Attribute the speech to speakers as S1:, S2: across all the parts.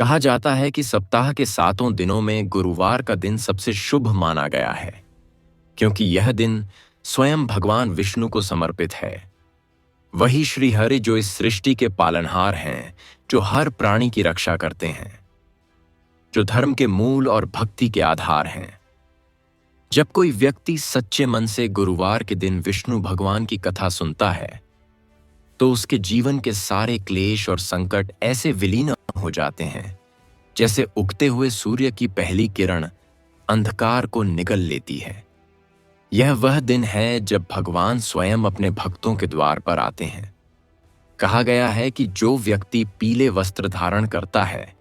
S1: कहा जाता है कि सप्ताह के 7 दिनों में गुरुवार का दिन सबसे शुभ माना गया है, क्योंकि यह दिन स्वयं भगवान विष्णु को समर्पित है। वही श्री हरि जो इस सृष्टि के पालनहार हैं, जो हर प्राणी की रक्षा करते हैं, जो धर्म के मूल और भक्ति के आधार हैं। जब कोई व्यक्ति सच्चे मन से गुरुवार के दिन विष्णु भगवान की कथा सुनता है, तो उसके जीवन के सारे क्लेश और संकट ऐसे विलीन हो जाते हैं जैसे उगते हुए सूर्य की पहली किरण अंधकार को निगल लेती है। यह वह दिन है जब भगवान स्वयं अपने भक्तों के द्वार पर आते हैं। कहा गया है कि जो व्यक्ति पीले वस्त्र धारण करता है,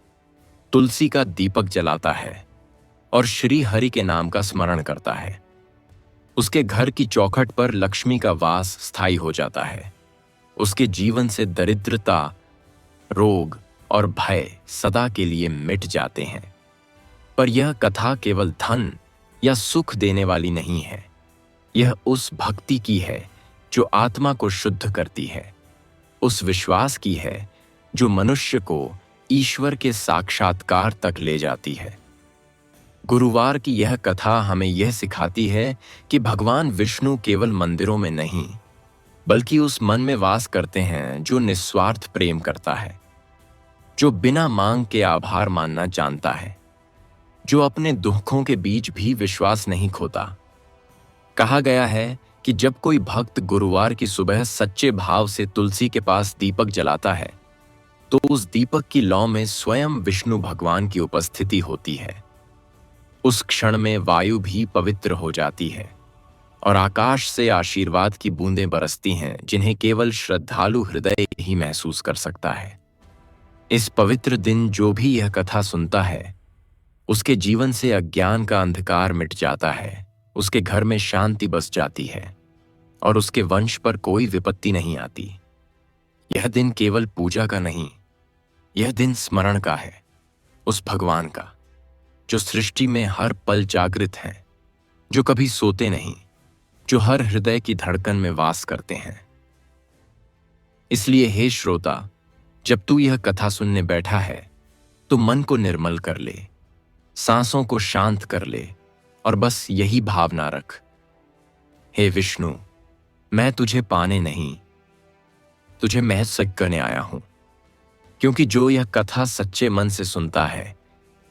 S1: तुलसी का दीपक जलाता है और श्री हरि के नाम का स्मरण करता है, उसके घर की चौखट पर लक्ष्मी का वास स्थायी हो जाता है। उसके जीवन से दरिद्रता, रोग और भय सदा के लिए मिट जाते हैं। पर यह कथा केवल धन या सुख देने वाली नहीं है। यह उस भक्ति की है जो आत्मा को शुद्ध करती है, उस विश्वास की है जो मनुष्य को ईश्वर के साक्षात्कार तक ले जाती है। गुरुवार की यह कथा हमें यह सिखाती है कि भगवान विष्णु केवल मंदिरों में नहीं, बल्कि उस मन में वास करते हैं जो निस्वार्थ प्रेम करता है, जो बिना मांग के आभार मानना जानता है, जो अपने दुखों के बीच भी विश्वास नहीं खोता। कहा गया है कि जब कोई भक्त गुरुवार की सुबह सच्चे भाव से तुलसी के पास दीपक जलाता है, तो उस दीपक की लौ में स्वयं विष्णु भगवान की उपस्थिति होती है। उस क्षण में वायु भी पवित्र हो जाती है और आकाश से आशीर्वाद की बूंदें बरसती हैं, जिन्हें केवल श्रद्धालु हृदय ही महसूस कर सकता है। इस पवित्र दिन जो भी यह कथा सुनता है, उसके जीवन से अज्ञान का अंधकार मिट जाता है, उसके घर में शांति बस जाती है और उसके वंश पर कोई विपत्ति नहीं आती। यह दिन केवल पूजा का नहीं, यह दिन स्मरण का है, उस भगवान का जो सृष्टि में हर पल जागृत हैं, जो कभी सोते नहीं, जो हर हृदय की धड़कन में वास करते हैं। इसलिए हे श्रोता, जब तू यह कथा सुनने बैठा है, तो मन को निर्मल कर ले, सांसों को शांत कर ले और बस यही भावना रख, हे विष्णु, मैं तुझे पाने नहीं, तुझे महसूस करने आया हूं। क्योंकि जो यह कथा सच्चे मन से सुनता है,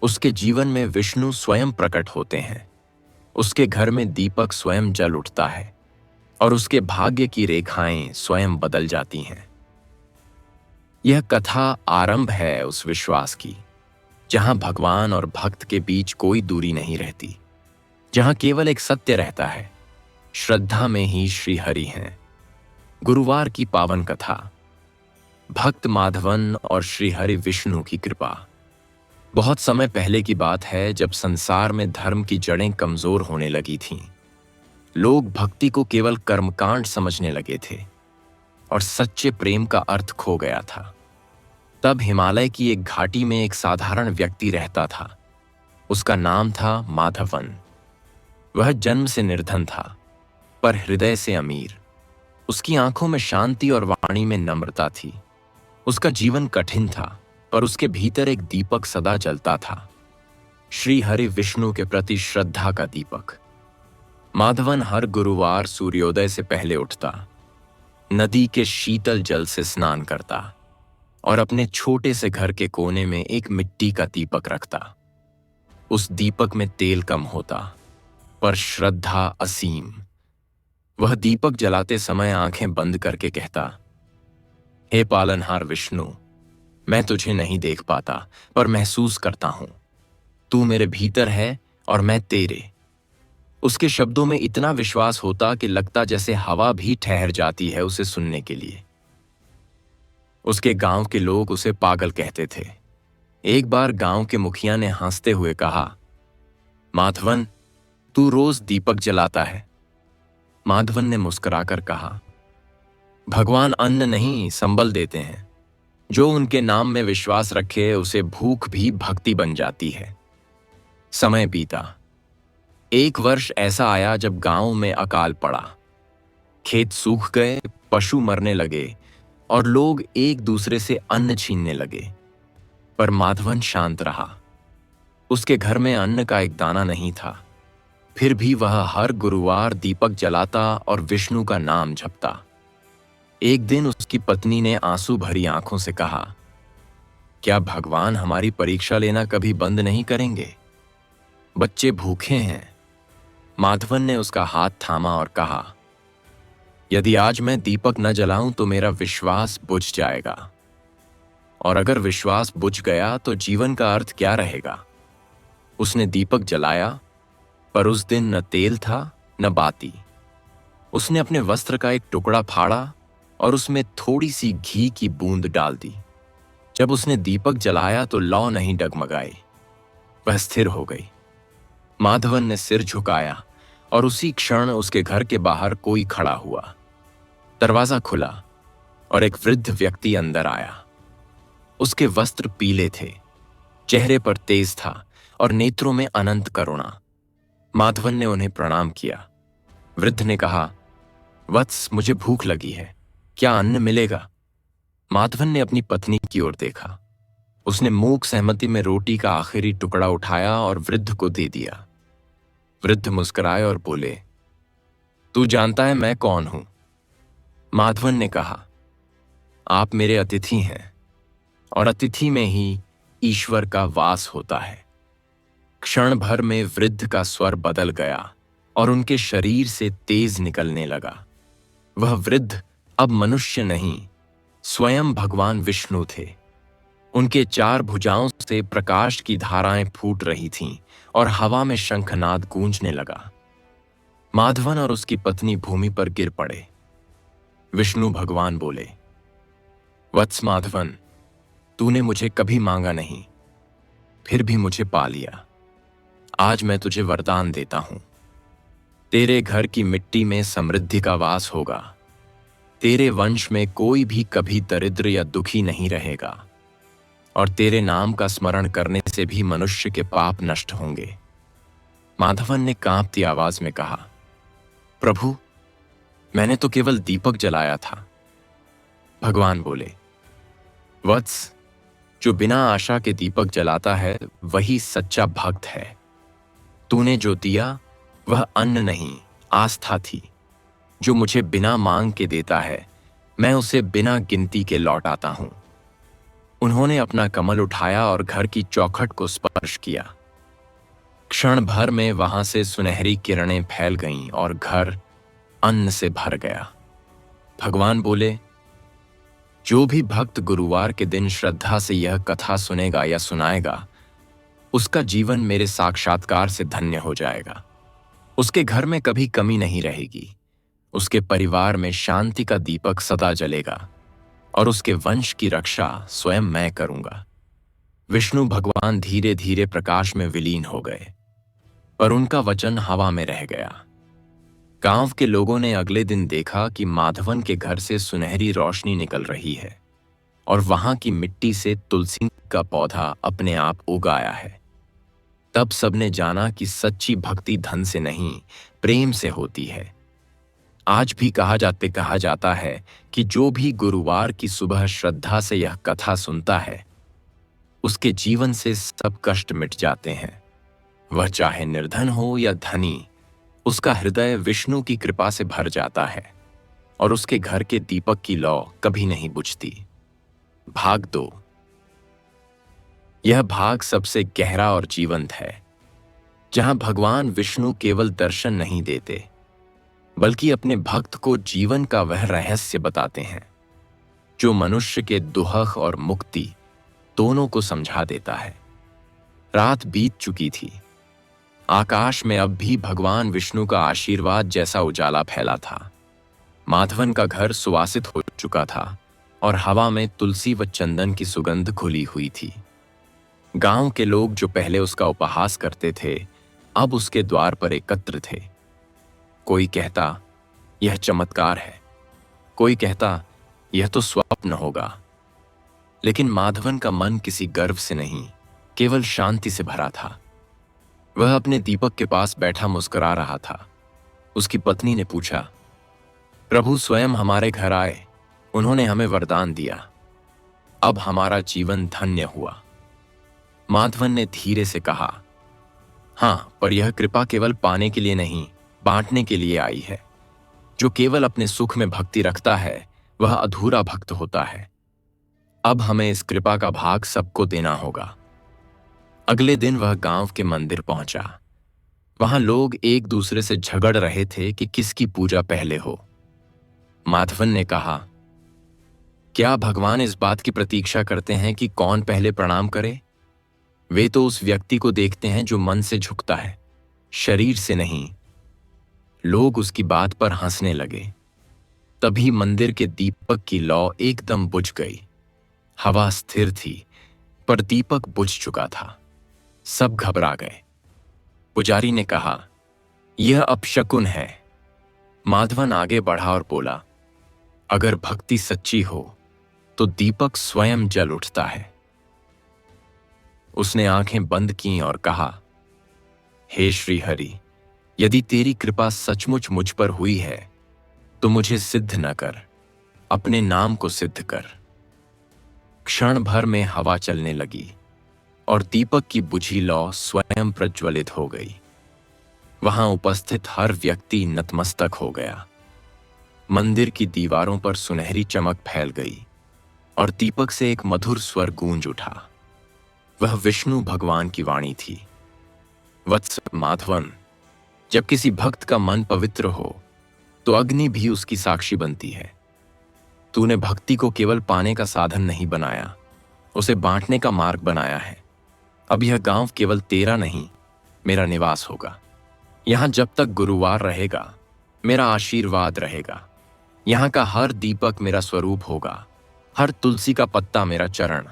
S1: उसके जीवन में विष्णु स्वयं प्रकट होते हैं, उसके घर में दीपक स्वयं जल उठता है और उसके भाग्य की रेखाएं स्वयं बदल जाती हैं। यह कथा आरंभ है उस विश्वास की जहां भगवान और भक्त के बीच कोई दूरी नहीं रहती, जहां केवल एक सत्य रहता है, श्रद्धा में ही श्री हरि हैं। गुरुवार की पावन कथा, भक्त माधवन और श्री हरि विष्णु की कृपा। बहुत समय पहले की बात है, जब संसार में धर्म की जड़ें कमजोर होने लगी थीं। लोग भक्ति को केवल कर्मकांड समझने लगे थे और सच्चे प्रेम का अर्थ खो गया था। तब हिमालय की एक घाटी में एक साधारण व्यक्ति रहता था। उसका नाम था माधवन। वह जन्म से निर्धन था, पर हृदय से अमीर। उसकी आंखों में शांति और वाणी में नम्रता थी। उसका जीवन कठिन था, पर उसके भीतर एक दीपक सदा जलता था, श्री हरि विष्णु के प्रति श्रद्धा का दीपक। माधवन हर गुरुवार सूर्योदय से पहले उठता, नदी के शीतल जल से स्नान करता और अपने छोटे से घर के कोने में एक मिट्टी का दीपक रखता। उस दीपक में तेल कम होता, पर श्रद्धा असीम। वह दीपक जलाते समय आंखें बंद करके कहता, हे पालनहार विष्णु, मैं तुझे नहीं देख पाता, पर महसूस करता हूं। तू मेरे भीतर है और मैं तेरे। उसके शब्दों में इतना विश्वास होता कि लगता जैसे हवा भी ठहर जाती है उसे सुनने के लिए। उसके गांव के लोग उसे पागल कहते थे। एक बार गांव के मुखिया ने हंसते हुए कहा, माधवन, तू रोज दीपक जलाता है। माधवन ने मुस्कुराकर कहा, भगवान अन्न नहीं संबल देते हैं। जो उनके नाम में विश्वास रखे, उसे भूख भी भक्ति बन जाती है। समय बीता। एक वर्ष ऐसा आया जब गांव में अकाल पड़ा। खेत सूख गए, पशु मरने लगे और लोग एक दूसरे से अन्न छीनने लगे। पर माधवन शांत रहा। उसके घर में अन्न का एक दाना नहीं था, फिर भी वह हर गुरुवार दीपक जलाता और विष्णु का नाम जपता। एक दिन उसकी पत्नी ने आंसू भरी आंखों से कहा, क्या भगवान हमारी परीक्षा लेना कभी बंद नहीं करेंगे? बच्चे भूखे हैं। माधवन ने उसका हाथ थामा और कहा, यदि आज मैं दीपक न जलाऊं तो मेरा विश्वास बुझ जाएगा, और अगर विश्वास बुझ गया तो जीवन का अर्थ क्या रहेगा? उसने दीपक जलाया, पर उस दिन न तेल था न बाती। उसने अपने वस्त्र का एक टुकड़ा फाड़ा और उसमें थोड़ी सी घी की बूंद डाल दी। जब उसने दीपक जलाया तो लौ नहीं डगमगाई, वह स्थिर हो गई। माधवन ने सिर झुकाया और उसी क्षण उसके घर के बाहर कोई खड़ा हुआ। दरवाजा खुला और एक वृद्ध व्यक्ति अंदर आया। उसके वस्त्र पीले थे, चेहरे पर तेज था और नेत्रों में अनंत करुणा। माधवन ने उन्हें प्रणाम किया। वृद्ध ने कहा, वत्स, मुझे भूख लगी है, क्या अन्न मिलेगा? माधवन ने अपनी पत्नी की ओर देखा। उसने मूक सहमति में रोटी का आखिरी टुकड़ा उठाया और वृद्ध को दे दिया। वृद्ध मुस्कुराए और बोले, तू जानता है मैं कौन हूं? माधवन ने कहा, आप मेरे अतिथि हैं, और अतिथि में ही ईश्वर का वास होता है। क्षण भर में वृद्ध का स्वर बदल गया और उनके शरीर से तेज निकलने लगा। वह वृद्ध अब मनुष्य नहीं, स्वयं भगवान विष्णु थे। उनके 4 भुजाओं से प्रकाश की धाराएं फूट रही थीं और हवा में शंखनाद गूंजने लगा। माधवन और उसकी पत्नी भूमि पर गिर पड़े। विष्णु भगवान बोले, वत्स माधवन, तूने मुझे कभी मांगा नहीं, फिर भी मुझे पा लिया। आज मैं तुझे वरदान देता हूं। तेरे घर की मिट्टी में समृद्धि का वास होगा। तेरे वंश में कोई भी कभी दरिद्र या दुखी नहीं रहेगा, और तेरे नाम का स्मरण करने से भी मनुष्य के पाप नष्ट होंगे। माधवन ने कांपती आवाज में कहा, प्रभु, मैंने तो केवल दीपक जलाया था। भगवान बोले, वत्स, जो बिना आशा के दीपक जलाता है वही सच्चा भक्त है। तूने जो दिया वह अन्न नहीं, आस्था थी। जो मुझे बिना मांग के देता है, मैं उसे बिना गिनती के लौटाता हूं। उन्होंने अपना कमल उठाया और घर की चौखट को स्पर्श किया। क्षण भर में वहां से सुनहरी किरणें फैल गईं और घर अन्न से भर गया। भगवान बोले, जो भी भक्त गुरुवार के दिन श्रद्धा से यह कथा सुनेगा या सुनाएगा, उसका जीवन मेरे साक्षात्कार से धन्य हो जाएगा। उसके घर में कभी कमी नहीं रहेगी। उसके परिवार में शांति का दीपक सदा जलेगा और उसके वंश की रक्षा स्वयं मैं करूंगा। विष्णु भगवान धीरे धीरे प्रकाश में विलीन हो गए, पर उनका वचन हवा में रह गया। गांव के लोगों ने अगले दिन देखा कि माधवन के घर से सुनहरी रोशनी निकल रही है और वहां की मिट्टी से तुलसी का पौधा अपने आप उग आया है। तब सबने जाना कि सच्ची भक्ति धन से नहीं, प्रेम से होती है। आज भी कहा जाता है कि जो भी गुरुवार की सुबह श्रद्धा से यह कथा सुनता है, उसके जीवन से सब कष्ट मिट जाते हैं। वह चाहे निर्धन हो या धनी, उसका हृदय विष्णु की कृपा से भर जाता है और उसके घर के दीपक की लौ कभी नहीं बुझती। भाग 2। यह भाग सबसे गहरा और जीवंत है, जहां भगवान विष्णु केवल दर्शन नहीं देते, बल्कि अपने भक्त को जीवन का वह रहस्य बताते हैं जो मनुष्य के दुहक और मुक्ति दोनों को समझा देता है। रात बीत चुकी थी। आकाश में अब भी भगवान विष्णु का आशीर्वाद जैसा उजाला फैला था। माधवन का घर सुवासित हो चुका था और हवा में तुलसी व चंदन की सुगंध घुली हुई थी। गांव के लोग जो पहले उसका उपहास करते थे, अब उसके द्वार पर एकत्र थे। कोई कहता, यह चमत्कार है। कोई कहता, यह तो स्वप्न होगा। लेकिन माधवन का मन किसी गर्व से नहीं, केवल शांति से भरा था। वह अपने दीपक के पास बैठा मुस्कुरा रहा था। उसकी पत्नी ने पूछा, प्रभु स्वयं हमारे घर आए, उन्होंने हमें वरदान दिया। अब हमारा जीवन धन्य हुआ। माधवन ने धीरे से कहा, हाँ, पर यह कृपा केवल पाने के लिए नहीं, बांटने के लिए आई है। जो केवल अपने सुख में भक्ति रखता है वह अधूरा भक्त होता है। अब हमें इस कृपा का भाग सबको देना होगा। अगले दिन वह गांव के मंदिर पहुंचा। वहां लोग एक दूसरे से झगड़ रहे थे कि किसकी पूजा पहले हो। माधवन ने कहा, क्या भगवान इस बात की प्रतीक्षा करते हैं कि कौन पहले प्रणाम करे? वे तो उस व्यक्ति को देखते हैं जो मन से झुकता है, शरीर से नहीं। लोग उसकी बात पर हंसने लगे। तभी मंदिर के दीपक की लौ एकदम बुझ गई। हवा स्थिर थी, पर दीपक बुझ चुका था। सब घबरा गए। पुजारी ने कहा, यह अपशकुन है। माधवन आगे बढ़ा और बोला, अगर भक्ति सच्ची हो तो दीपक स्वयं जल उठता है। उसने आंखें बंद की और कहा, हे श्री हरि, यदि तेरी कृपा सचमुच मुझ पर हुई है तो मुझे सिद्ध न कर, अपने नाम को सिद्ध कर। क्षण भर में हवा चलने लगी और दीपक की बुझी लौ स्वयं प्रज्वलित हो गई। वहां उपस्थित हर व्यक्ति नतमस्तक हो गया। मंदिर की दीवारों पर सुनहरी चमक फैल गई और दीपक से एक मधुर स्वर गूंज उठा। वह विष्णु भगवान की वाणी थी। वत्स माधवन, जब किसी भक्त का मन पवित्र हो तो अग्नि भी उसकी साक्षी बनती है। तूने भक्ति को केवल पाने का साधन नहीं बनाया, उसे बांटने का मार्ग बनाया है। अब यह गांव केवल तेरा नहीं, मेरा निवास होगा। यहां जब तक गुरुवार रहेगा मेरा आशीर्वाद रहेगा। यहां का हर दीपक मेरा स्वरूप होगा, हर तुलसी का पत्ता मेरा चरण।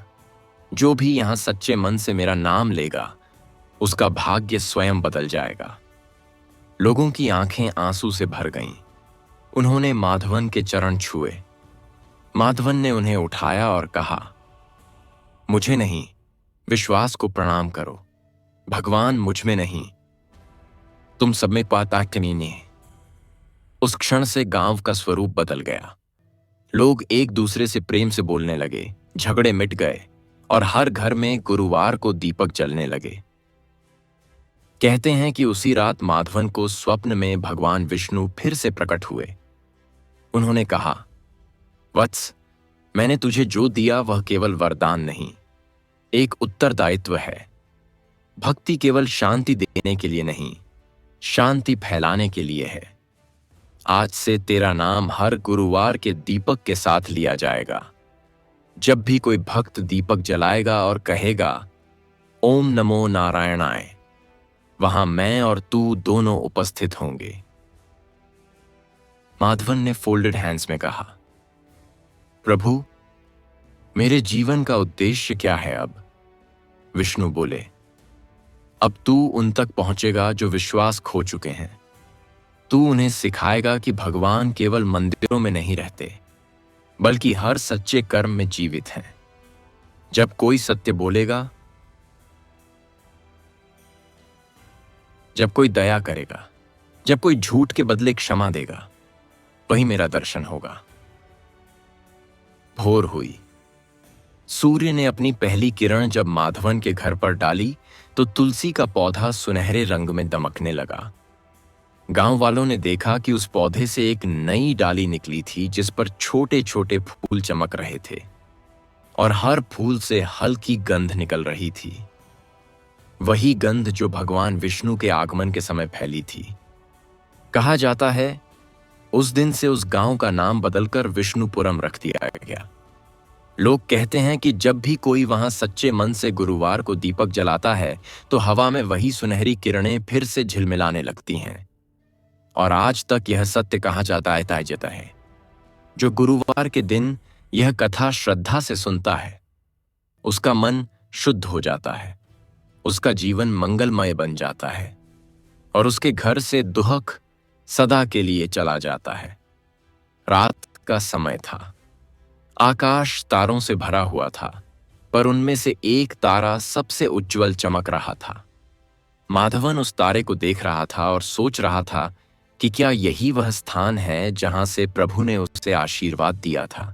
S1: जो भी यहां सच्चे मन से मेरा नाम लेगा उसका भाग्य स्वयं बदल जाएगा। लोगों की आंखें आंसू से भर गईं। उन्होंने माधवन के चरण छुए। माधवन ने उन्हें उठाया और कहा, मुझे नहीं, विश्वास को प्रणाम करो। भगवान मुझ में नहीं, तुम सब में पाता कमीने। उस क्षण से गांव का स्वरूप बदल गया। लोग एक दूसरे से प्रेम से बोलने लगे, झगड़े मिट गए और हर घर में गुरुवार को दीपक जलने लगे। कहते हैं कि उसी रात माधवन को स्वप्न में भगवान विष्णु फिर से प्रकट हुए। उन्होंने कहा, वत्स, मैंने तुझे जो दिया वह केवल वरदान नहीं, एक उत्तरदायित्व है। भक्ति केवल शांति देने के लिए नहीं, शांति फैलाने के लिए है। आज से तेरा नाम हर गुरुवार के दीपक के साथ लिया जाएगा। जब भी कोई भक्त दीपक जलाएगा और कहेगा, ओम नमो नारायणाय, वहां मैं और तू दोनों उपस्थित होंगे। माधवन ने फोल्डेड हैंड्स में कहा, प्रभु, मेरे जीवन का उद्देश्य क्या है अब? विष्णु बोले, अब तू उन तक पहुंचेगा जो विश्वास खो चुके हैं। तू उन्हें सिखाएगा कि भगवान केवल मंदिरों में नहीं रहते, बल्कि हर सच्चे कर्म में जीवित हैं। जब कोई सत्य बोलेगा, जब कोई दया करेगा, जब कोई झूठ के बदले क्षमा देगा, वही मेरा दर्शन होगा। भोर हुई। सूर्य ने अपनी पहली किरण जब माधवन के घर पर डाली तो तुलसी का पौधा सुनहरे रंग में दमकने लगा। गांव वालों ने देखा कि उस पौधे से एक नई डाली निकली थी जिस पर छोटे छोटे फूल चमक रहे थे और हर फूल से हल्की गंध निकल रही थी। वही गंध जो भगवान विष्णु के आगमन के समय फैली थी। कहा जाता है, उस दिन से उस गांव का नाम बदलकर विष्णुपुरम रख दिया गया। लोग कहते हैं कि जब भी कोई वहां सच्चे मन से गुरुवार को दीपक जलाता है तो हवा में वही सुनहरी किरणें फिर से झिलमिलाने लगती हैं। और आज तक यह सत्य कहा जाता है, जो गुरुवार के दिन यह कथा श्रद्धा से सुनता है, उसका मन शुद्ध हो जाता है, उसका जीवन मंगलमय बन जाता है और उसके घर से दुहक सदा के लिए चला जाता है। रात का समय था। आकाश तारों से भरा हुआ था, पर उनमें से एक तारा सबसे उज्जवल चमक रहा था। माधवन उस तारे को देख रहा था और सोच रहा था कि क्या यही वह स्थान है जहां से प्रभु ने उसे आशीर्वाद दिया था।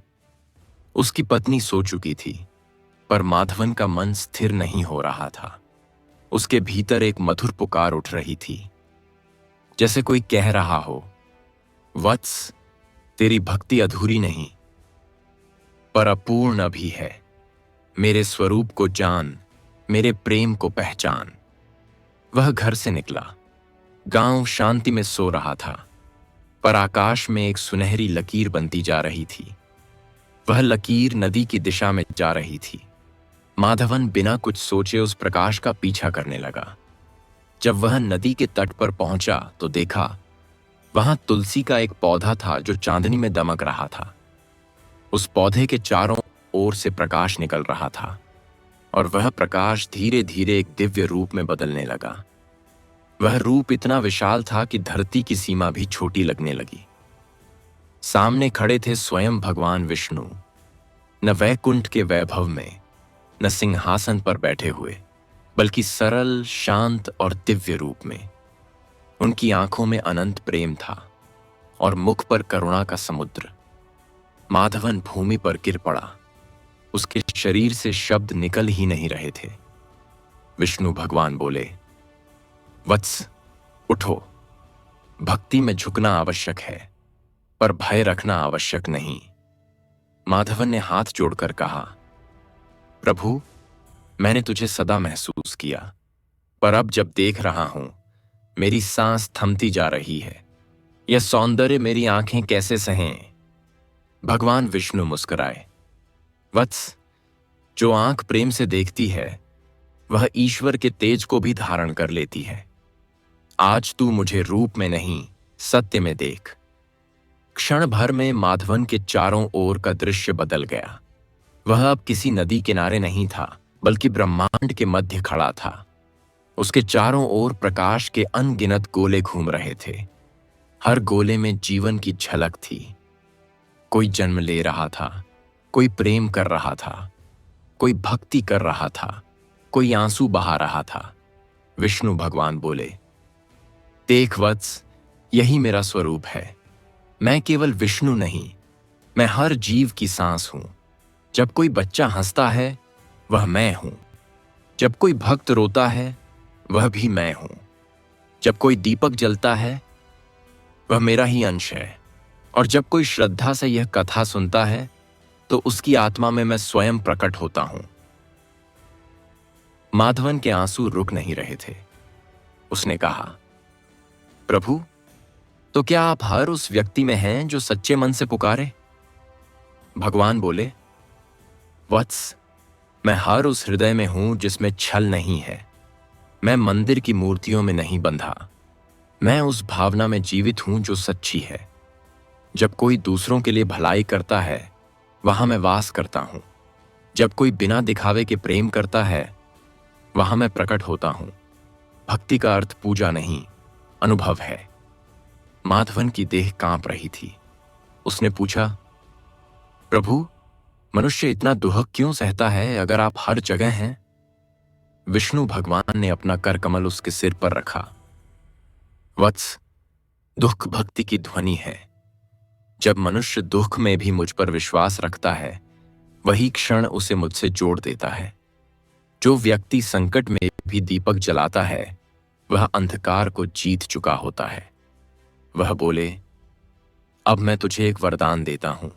S1: उसकी पत्नी सो चुकी थी, पर माधवन का मन स्थिर नहीं हो रहा था। उसके भीतर एक मधुर पुकार उठ रही थी, जैसे कोई कह रहा हो, वत्स, तेरी भक्ति अधूरी नहीं पर अपूर्ण भी है। मेरे स्वरूप को जान, मेरे प्रेम को पहचान। वह घर से निकला। गांव शांति में सो रहा था, पर आकाश में एक सुनहरी लकीर बनती जा रही थी। वह लकीर नदी की दिशा में जा रही थी। माधवन बिना कुछ सोचे उस प्रकाश का पीछा करने लगा। जब वह नदी के तट पर पहुंचा तो देखा वहां तुलसी का एक पौधा था जो चांदनी में दमक रहा था। उस पौधे के चारों ओर से प्रकाश निकल रहा था और वह प्रकाश धीरे धीरे एक दिव्य रूप में बदलने लगा। वह रूप इतना विशाल था कि धरती की सीमा भी छोटी लगने लगी। सामने खड़े थे स्वयं भगवान विष्णु, न वैकुंठ के वैभव में, न सिंहासन पर बैठे हुए, बल्कि सरल, शांत और दिव्य रूप में। उनकी आंखों में अनंत प्रेम था और मुख पर करुणा का समुद्र। माधवन भूमि पर गिर पड़ा। उसके शरीर से शब्द निकल ही नहीं रहे थे। विष्णु भगवान बोले, वत्स, उठो। भक्ति में झुकना आवश्यक है, पर भय रखना आवश्यक नहीं। माधवन ने हाथ जोड़कर कहा, प्रभु, मैंने तुझे सदा महसूस किया, पर अब जब देख रहा हूं, मेरी सांस थमती जा रही है। यह सौंदर्य मेरी आंखें कैसे सहें? भगवान विष्णु मुस्कुराए, वत्स, जो आंख प्रेम से देखती है, वह ईश्वर के तेज को भी धारण कर लेती है। आज तू मुझे रूप में नहीं, सत्य में देख। क्षण भर में माधवन के चारों ओर का दृश्य बदल गया। वह अब किसी नदी किनारे नहीं था, बल्कि ब्रह्मांड के मध्य खड़ा था। उसके चारों ओर प्रकाश के अनगिनत गोले घूम रहे थे। हर गोले में जीवन की झलक थी। कोई जन्म ले रहा था, कोई प्रेम कर रहा था, कोई भक्ति कर रहा था, कोई आंसू बहा रहा था। विष्णु भगवान बोले, देख वत्स, यही मेरा स्वरूप है। मैं केवल विष्णु नहीं, मैं हर जीव की सांस हूं। जब कोई बच्चा हंसता है, वह मैं हूं। जब कोई भक्त रोता है, वह भी मैं हूं। जब कोई दीपक जलता है, वह मेरा ही अंश है। और जब कोई श्रद्धा से यह कथा सुनता है, तो उसकी आत्मा में मैं स्वयं प्रकट होता हूं। माधवन के आंसू रुक नहीं रहे थे। उसने कहा, प्रभु, तो क्या आप हर उस व्यक्ति में हैं जो सच्चे मन से पुकारे? भगवान बोले, वत्स, मैं हर उस हृदय में हूं जिसमें छल नहीं है। मैं मंदिर की मूर्तियों में नहीं बंधा। मैं उस भावना में जीवित हूं जो सच्ची है। जब कोई दूसरों के लिए भलाई करता है, वहां मैं वास करता हूं। जब कोई बिना दिखावे के प्रेम करता है, वहां मैं प्रकट होता हूं। भक्ति का अर्थ पूजा नहीं, अनुभव है। माधवन की देह कांप रही थी। उसने पूछा, प्रभु, मनुष्य इतना दुख क्यों सहता है अगर आप हर जगह हैं? विष्णु भगवान ने अपना कर कमल उसके सिर पर रखा। वत्स, दुख भक्ति की ध्वनि है। जब मनुष्य दुख में भी मुझ पर विश्वास रखता है, वही क्षण उसे मुझसे जोड़ देता है। जो व्यक्ति संकट में भी दीपक जलाता है, वह अंधकार को जीत चुका होता है। वह बोले, अब मैं तुझे एक वरदान देता हूं।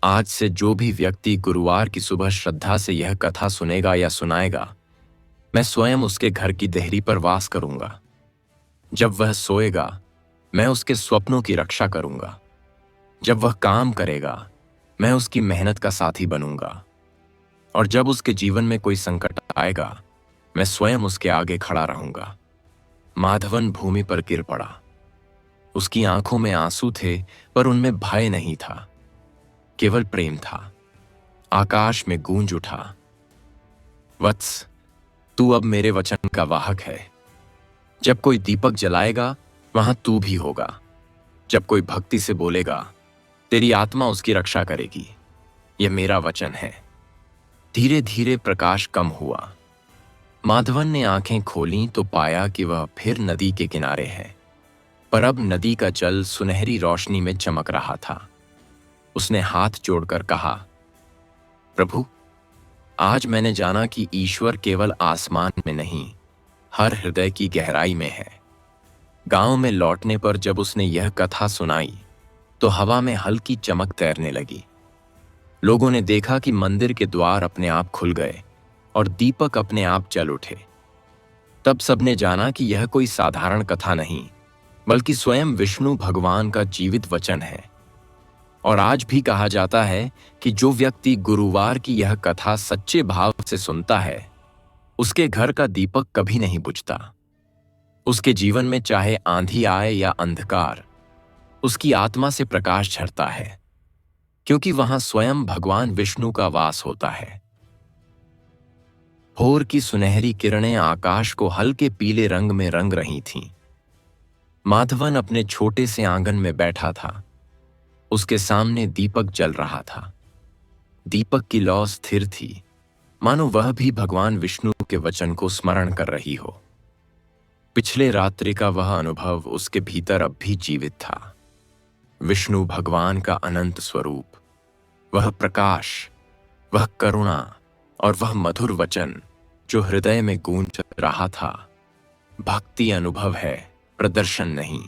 S1: आज से जो भी व्यक्ति गुरुवार की सुबह श्रद्धा से यह कथा सुनेगा या सुनाएगा, मैं स्वयं उसके घर की देहरी पर वास करूंगा। जब वह सोएगा, मैं उसके स्वप्नों की रक्षा करूंगा। जब वह काम करेगा, मैं उसकी मेहनत का साथी बनूंगा। और जब उसके जीवन में कोई संकट आएगा, मैं स्वयं उसके आगे खड़ा रहूंगा। माधवन भूमि पर गिर पड़ा। उसकी आंखों में आंसू थे, पर उनमें भय नहीं था, केवल प्रेम था। आकाश में गूंज उठा, वत्स, तू अब मेरे वचन का वाहक है। जब कोई दीपक जलाएगा, वहां तू भी होगा। जब कोई भक्ति से बोलेगा, तेरी आत्मा उसकी रक्षा करेगी। यह मेरा वचन है। धीरे धीरे प्रकाश कम हुआ। माधवन ने आंखें खोलीं तो पाया कि वह फिर नदी के किनारे है, पर अब नदी का जल सुनहरी रोशनी में चमक रहा था। उसने हाथ जोड़कर कहा, प्रभु, आज मैंने जाना कि ईश्वर केवल आसमान में नहीं, हर हृदय की गहराई में है। गांव में लौटने पर जब उसने यह कथा सुनाई तो हवा में हल्की चमक तैरने लगी। लोगों ने देखा कि मंदिर के द्वार अपने आप खुल गए और दीपक अपने आप जल उठे। तब सबने जाना कि यह कोई साधारण कथा नहीं, बल्कि स्वयं विष्णु भगवान का जीवित वचन है। और आज भी कहा जाता है कि जो व्यक्ति गुरुवार की यह कथा सच्चे भाव से सुनता है, उसके घर का दीपक कभी नहीं बुझता। उसके जीवन में चाहे आंधी आए या अंधकार, उसकी आत्मा से प्रकाश झरता है, क्योंकि वहां स्वयं भगवान विष्णु का वास होता है। भोर की सुनहरी किरणें आकाश को हल्के पीले रंग में रंग रही थीं। माधवन अपने छोटे से आंगन में बैठा था। उसके सामने दीपक जल रहा था। दीपक की लौ स्थिर थी, मानो वह भी भगवान विष्णु के वचन को स्मरण कर रही हो। पिछले रात्रि का वह अनुभव उसके भीतर अब भी जीवित था। विष्णु भगवान का अनंत स्वरूप, वह प्रकाश, वह करुणा और वह मधुर वचन जो हृदय में गूंज रहा था। भक्ति अनुभव है, प्रदर्शन नहीं।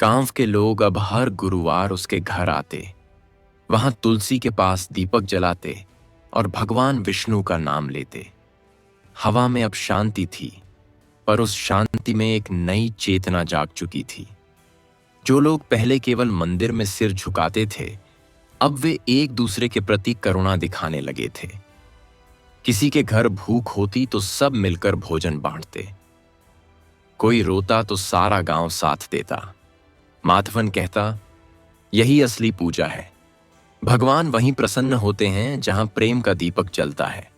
S1: गांव के लोग अब हर गुरुवार उसके घर आते, वहां तुलसी के पास दीपक जलाते और भगवान विष्णु का नाम लेते। हवा में अब शांति थी, पर उस शांति में एक नई चेतना जाग चुकी थी। जो लोग पहले केवल मंदिर में सिर झुकाते थे, अब वे एक दूसरे के प्रति करुणा दिखाने लगे थे। किसी के घर भूख होती तो सब मिलकर भोजन बांटते। कोई रोता तो सारा गांव साथ देता। माधवन कहता, यही असली पूजा है। भगवान वहीं प्रसन्न होते हैं जहां प्रेम का दीपक जलता है।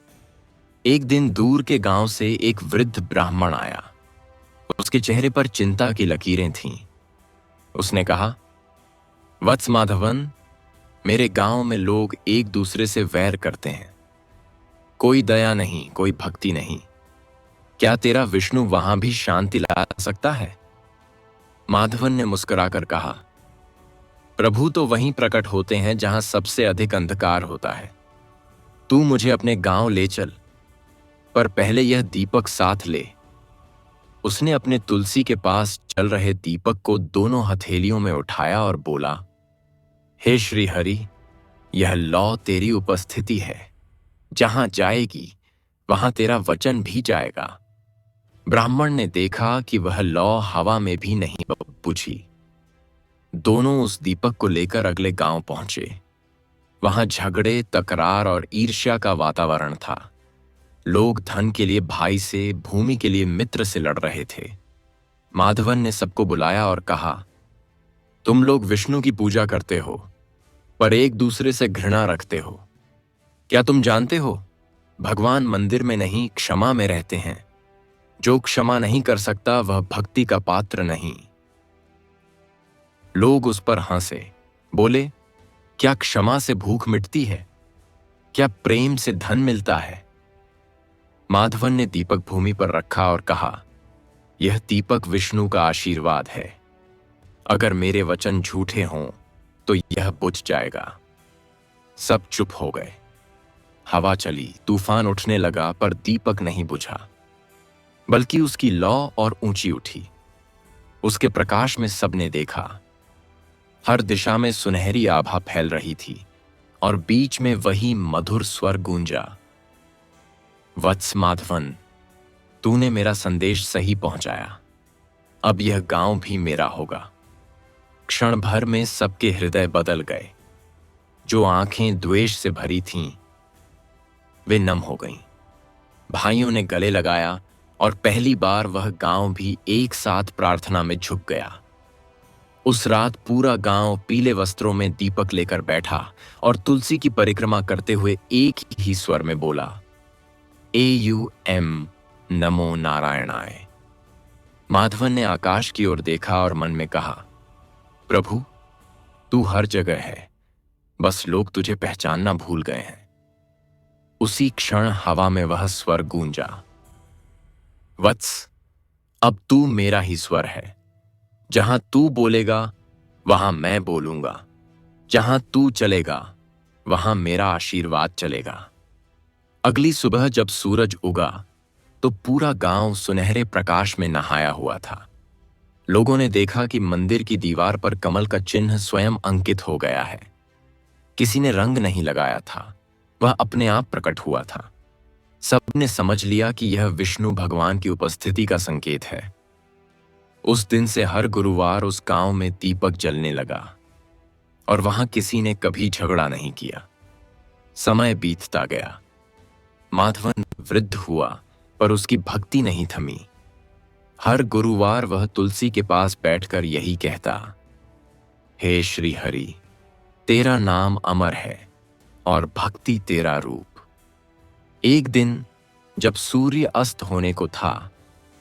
S1: एक दिन दूर के गांव से एक वृद्ध ब्राह्मण आया। उसके चेहरे पर चिंता की लकीरें थीं। उसने कहा, वत्स माधवन, मेरे गांव में लोग एक दूसरे से वैर करते हैं। कोई दया नहीं, कोई भक्ति नहीं। क्या तेरा विष्णु वहां भी शांति ला सकता है? माधवन ने मुस्कुराकर कहा, प्रभु तो वहीं प्रकट होते हैं जहां सबसे अधिक अंधकार होता है। तू मुझे अपने गांव ले चल, पर पहले यह दीपक साथ ले। उसने अपने तुलसी के पास चल रहे दीपक को दोनों हथेलियों में उठाया और बोला, हे श्री हरि, यह लौ तेरी उपस्थिति है। जहां जाएगी वहां तेरा वचन भी जाएगा। ब्राह्मण ने देखा कि वह लौ हवा में भी नहीं बुझी। दोनों उस दीपक को लेकर अगले गांव पहुंचे। वहां झगड़े, तकरार और ईर्ष्या का वातावरण था। लोग धन के लिए भाई से, भूमि के लिए मित्र से लड़ रहे थे। माधवन ने सबको बुलाया और कहा, तुम लोग विष्णु की पूजा करते हो, पर एक दूसरे से घृणा रखते हो। क्या तुम जानते हो, भगवान मंदिर में नहीं, क्षमा में रहते हैं। जो क्षमा नहीं कर सकता वह भक्ति का पात्र नहीं। लोग उस पर हंसे, बोले, क्या क्षमा से भूख मिटती है? क्या प्रेम से धन मिलता है? माधवन ने दीपक भूमि पर रखा और कहा, यह दीपक विष्णु का आशीर्वाद है। अगर मेरे वचन झूठे हों तो यह बुझ जाएगा। सब चुप हो गए। हवा चली, तूफान उठने लगा, पर दीपक नहीं बुझा, बल्कि उसकी लौ और ऊंची उठी। उसके प्रकाश में सबने देखा। हर दिशा में सुनहरी आभा फैल रही थी और बीच में वही मधुर स्वर गूंजा, वत्स माधवन, तूने मेरा संदेश सही पहुंचाया। अब यह गांव भी मेरा होगा। क्षण भर में सबके हृदय बदल गए। जो आंखें द्वेष से भरी थीं, वे नम हो गईं। भाइयों ने गले लगाया और पहली बार वह गांव भी एक साथ प्रार्थना में झुक गया। उस रात पूरा गांव पीले वस्त्रों में दीपक लेकर बैठा और तुलसी की परिक्रमा करते हुए एक ही स्वर में बोला, AUM नमो नारायणाय। माधवन ने आकाश की ओर देखा और मन में कहा, प्रभु, तू हर जगह है, बस लोग तुझे पहचानना भूल गए हैं। उसी क्षण हवा में वह स्वर गूंजा, वत्स, अब तू मेरा ही स्वर है। जहां तू बोलेगा वहां मैं बोलूंगा। जहां तू चलेगा वहां मेरा आशीर्वाद चलेगा। अगली सुबह जब सूरज उगा तो पूरा गांव सुनहरे प्रकाश में नहाया हुआ था। लोगों ने देखा कि मंदिर की दीवार पर कमल का चिन्ह स्वयं अंकित हो गया है। किसी ने रंग नहीं लगाया था, वह अपने आप प्रकट हुआ था। सबने समझ लिया कि यह विष्णु भगवान की उपस्थिति का संकेत है। उस दिन से हर गुरुवार उस गांव में दीपक जलने लगा और वहां किसी ने कभी झगड़ा नहीं किया। समय बीतता गया। माधवन वृद्ध हुआ, पर उसकी भक्ति नहीं थमी। हर गुरुवार वह तुलसी के पास बैठकर यही कहता, हे श्री हरि, तेरा नाम अमर है और भक्ति तेरा रूप। एक दिन जब सूर्य अस्त होने को था,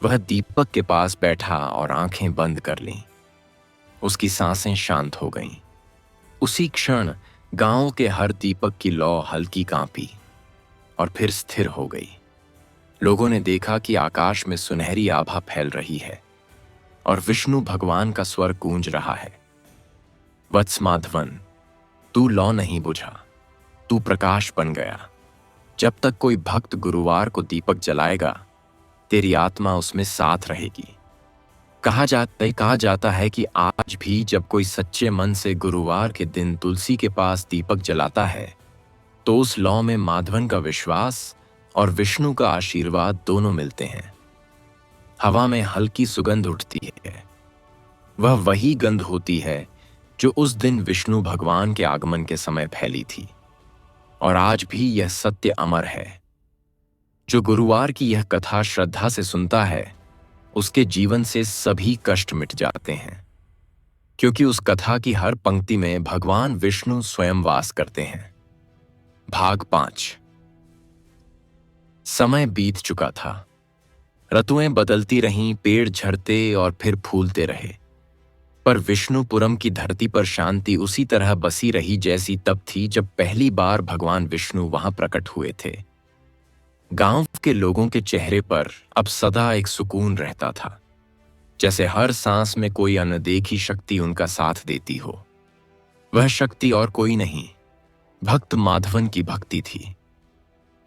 S1: वह दीपक के पास बैठा और आंखें बंद कर लीं। उसकी सांसें शांत हो गईं। उसी क्षण गांव के हर दीपक की लौ हल्की कांपी और फिर स्थिर हो गई। लोगों ने देखा कि आकाश में सुनहरी आभा फैल रही है और विष्णु भगवान का स्वर गूंज रहा है। वत्स माधवन, तू लौ नहीं बुझा, तू प्रकाश बन गया। जब तक कोई भक्त गुरुवार को दीपक जलाएगा, तेरी आत्मा उसमें साथ रहेगी। कहा जाता है कि आज भी जब कोई सच्चे मन से गुरुवार के दिन तुलसी के पास दीपक जलाता है, तो उस लौ में माधवन का विश्वास और विष्णु का आशीर्वाद दोनों मिलते हैं। हवा में हल्की सुगंध उठती है। वह वही गंध होती है जो उस दिन विष्णु भगवान के आगमन के समय फैली थी। और आज भी यह सत्य अमर है। जो गुरुवार की यह कथा श्रद्धा से सुनता है, उसके जीवन से सभी कष्ट मिट जाते हैं, क्योंकि उस कथा की हर पंक्ति में भगवान विष्णु स्वयं वास करते हैं। भाग 5। समय बीत चुका था। ऋतुएं बदलती रहीं, पेड़ झड़ते और फिर फूलते रहे, पर विष्णुपुरम की धरती पर शांति उसी तरह बसी रही जैसी तब थी जब पहली बार भगवान विष्णु वहां प्रकट हुए थे। गांव के लोगों के चेहरे पर अब सदा एक सुकून रहता था, जैसे हर सांस में कोई अनदेखी शक्ति उनका साथ देती हो। वह शक्ति और कोई नहीं, भक्त माधवन की भक्ति थी।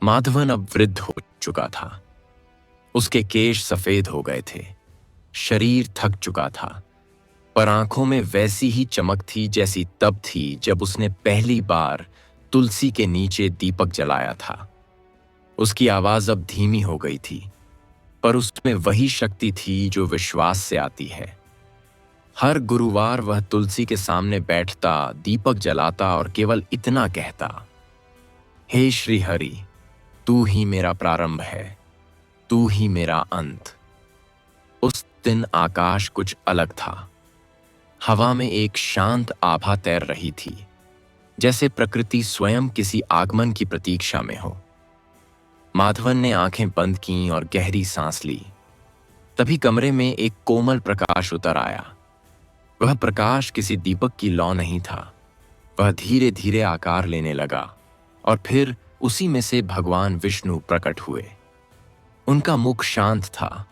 S1: माधवन अब वृद्ध हो चुका था। उसके केश सफेद हो गए थे, शरीर थक चुका था, पर आंखों में वैसी ही चमक थी जैसी तब थी जब उसने पहली बार तुलसी के नीचे दीपक जलाया था। उसकी आवाज अब धीमी हो गई थी, पर उसमें वही शक्ति थी जो विश्वास से आती है। हर गुरुवार वह तुलसी के सामने बैठता, दीपक जलाता और केवल इतना कहता, हे श्री हरि, तू ही मेरा प्रारंभ है, तू ही मेरा अंत। उस दिन आकाश कुछ अलग था। हवा में एक शांत आभा तैर रही थी, जैसे प्रकृति स्वयं किसी आगमन की प्रतीक्षा में हो। माधवन ने आंखें बंद कीं और गहरी सांस ली। तभी कमरे में एक कोमल प्रकाश उतर आया। वह प्रकाश किसी दीपक की लौ नहीं था। वह धीरे धीरे आकार लेने लगा और फिर उसी में से भगवान विष्णु प्रकट हुए। उनका मुख शांत था,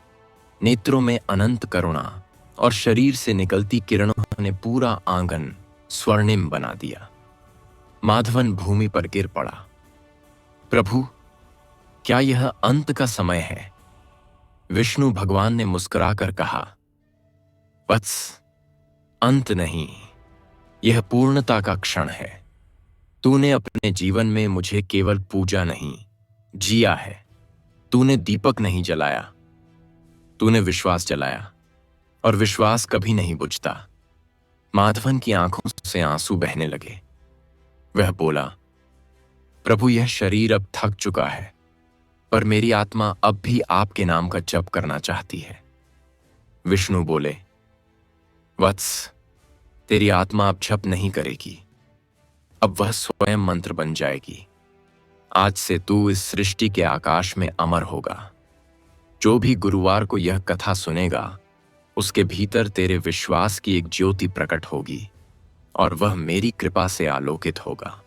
S1: नेत्रों में अनंत करुणा और शरीर से निकलती किरणों ने पूरा आंगन स्वर्णिम बना दिया। माधवन भूमि पर गिर पड़ा। प्रभु, क्या यह अंत का समय है? विष्णु भगवान ने मुस्कुराकर कहा, वत्स, अंत नहीं, यह पूर्णता का क्षण है। तूने अपने जीवन में मुझे केवल पूजा नहीं, जिया है। तूने दीपक नहीं जलाया, तूने विश्वास जलाया, और विश्वास कभी नहीं बुझता। माधवन की आंखों से आंसू बहने लगे। वह बोला, प्रभु, यह शरीर अब थक चुका है, पर मेरी आत्मा अब भी आपके नाम का जप करना चाहती है। विष्णु बोले, वत्स, तेरी आत्मा अब जप नहीं करेगी, अब वह स्वयं मंत्र बन जाएगी। आज से तू इस सृष्टि के आकाश में अमर होगा। जो भी गुरुवार को यह कथा सुनेगा, उसके भीतर तेरे विश्वास की एक ज्योति प्रकट होगी और वह मेरी कृपा से आलोकित होगा।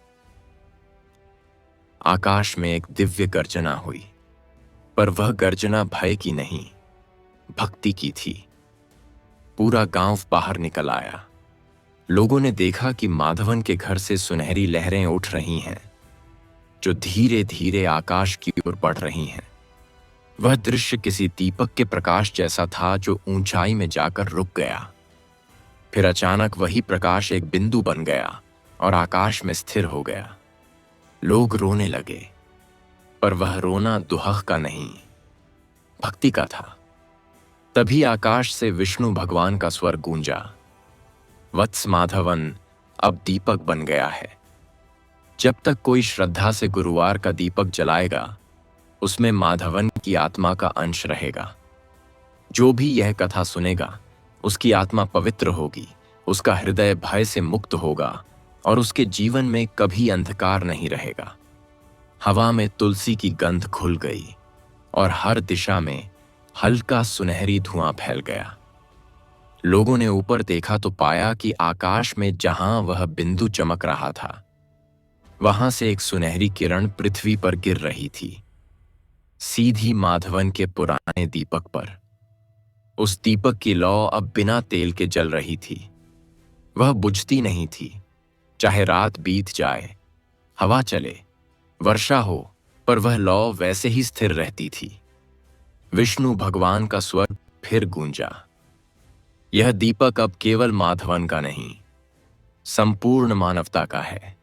S1: आकाश में एक दिव्य गर्जना हुई, पर वह गर्जना भय की नहीं, भक्ति की थी। पूरा गांव बाहर निकल आया। लोगों ने देखा कि माधवन के घर से सुनहरी लहरें उठ रही हैं। जो धीरे धीरे आकाश की ओर बढ़ रही हैं। वह दृश्य किसी दीपक के प्रकाश जैसा था जो ऊंचाई में जाकर रुक गया। फिर अचानक वही प्रकाश एक बिंदु बन गया और आकाश में स्थिर हो गया। लोग रोने लगे, पर वह रोना दुहक का नहीं, भक्ति का था। तभी आकाश से विष्णु भगवान का स्वर गूंजा, वत्स माधवन अब दीपक बन गया है। जब तक कोई श्रद्धा से गुरुवार का दीपक जलाएगा, उसमें माधवन की आत्मा का अंश रहेगा। जो भी यह कथा सुनेगा, उसकी आत्मा पवित्र होगी, उसका हृदय भय से मुक्त होगा और उसके जीवन में कभी अंधकार नहीं रहेगा। हवा में तुलसी की गंध घुल गई और हर दिशा में हल्का सुनहरी धुआं फैल गया। लोगों ने ऊपर देखा तो पाया कि आकाश में जहां वह बिंदु चमक रहा था, वहां से एक सुनहरी किरण पृथ्वी पर गिर रही थी, सीधी माधवन के पुराने दीपक पर। उस दीपक की लौ अब बिना तेल के जल रही थी। वह बुझती नहीं थी, चाहे रात बीत जाए, हवा चले, वर्षा हो, पर वह लौ वैसे ही स्थिर रहती थी। विष्णु भगवान का स्वर फिर गूंजा, यह दीपक अब केवल माधवन का नहीं, संपूर्ण मानवता का है।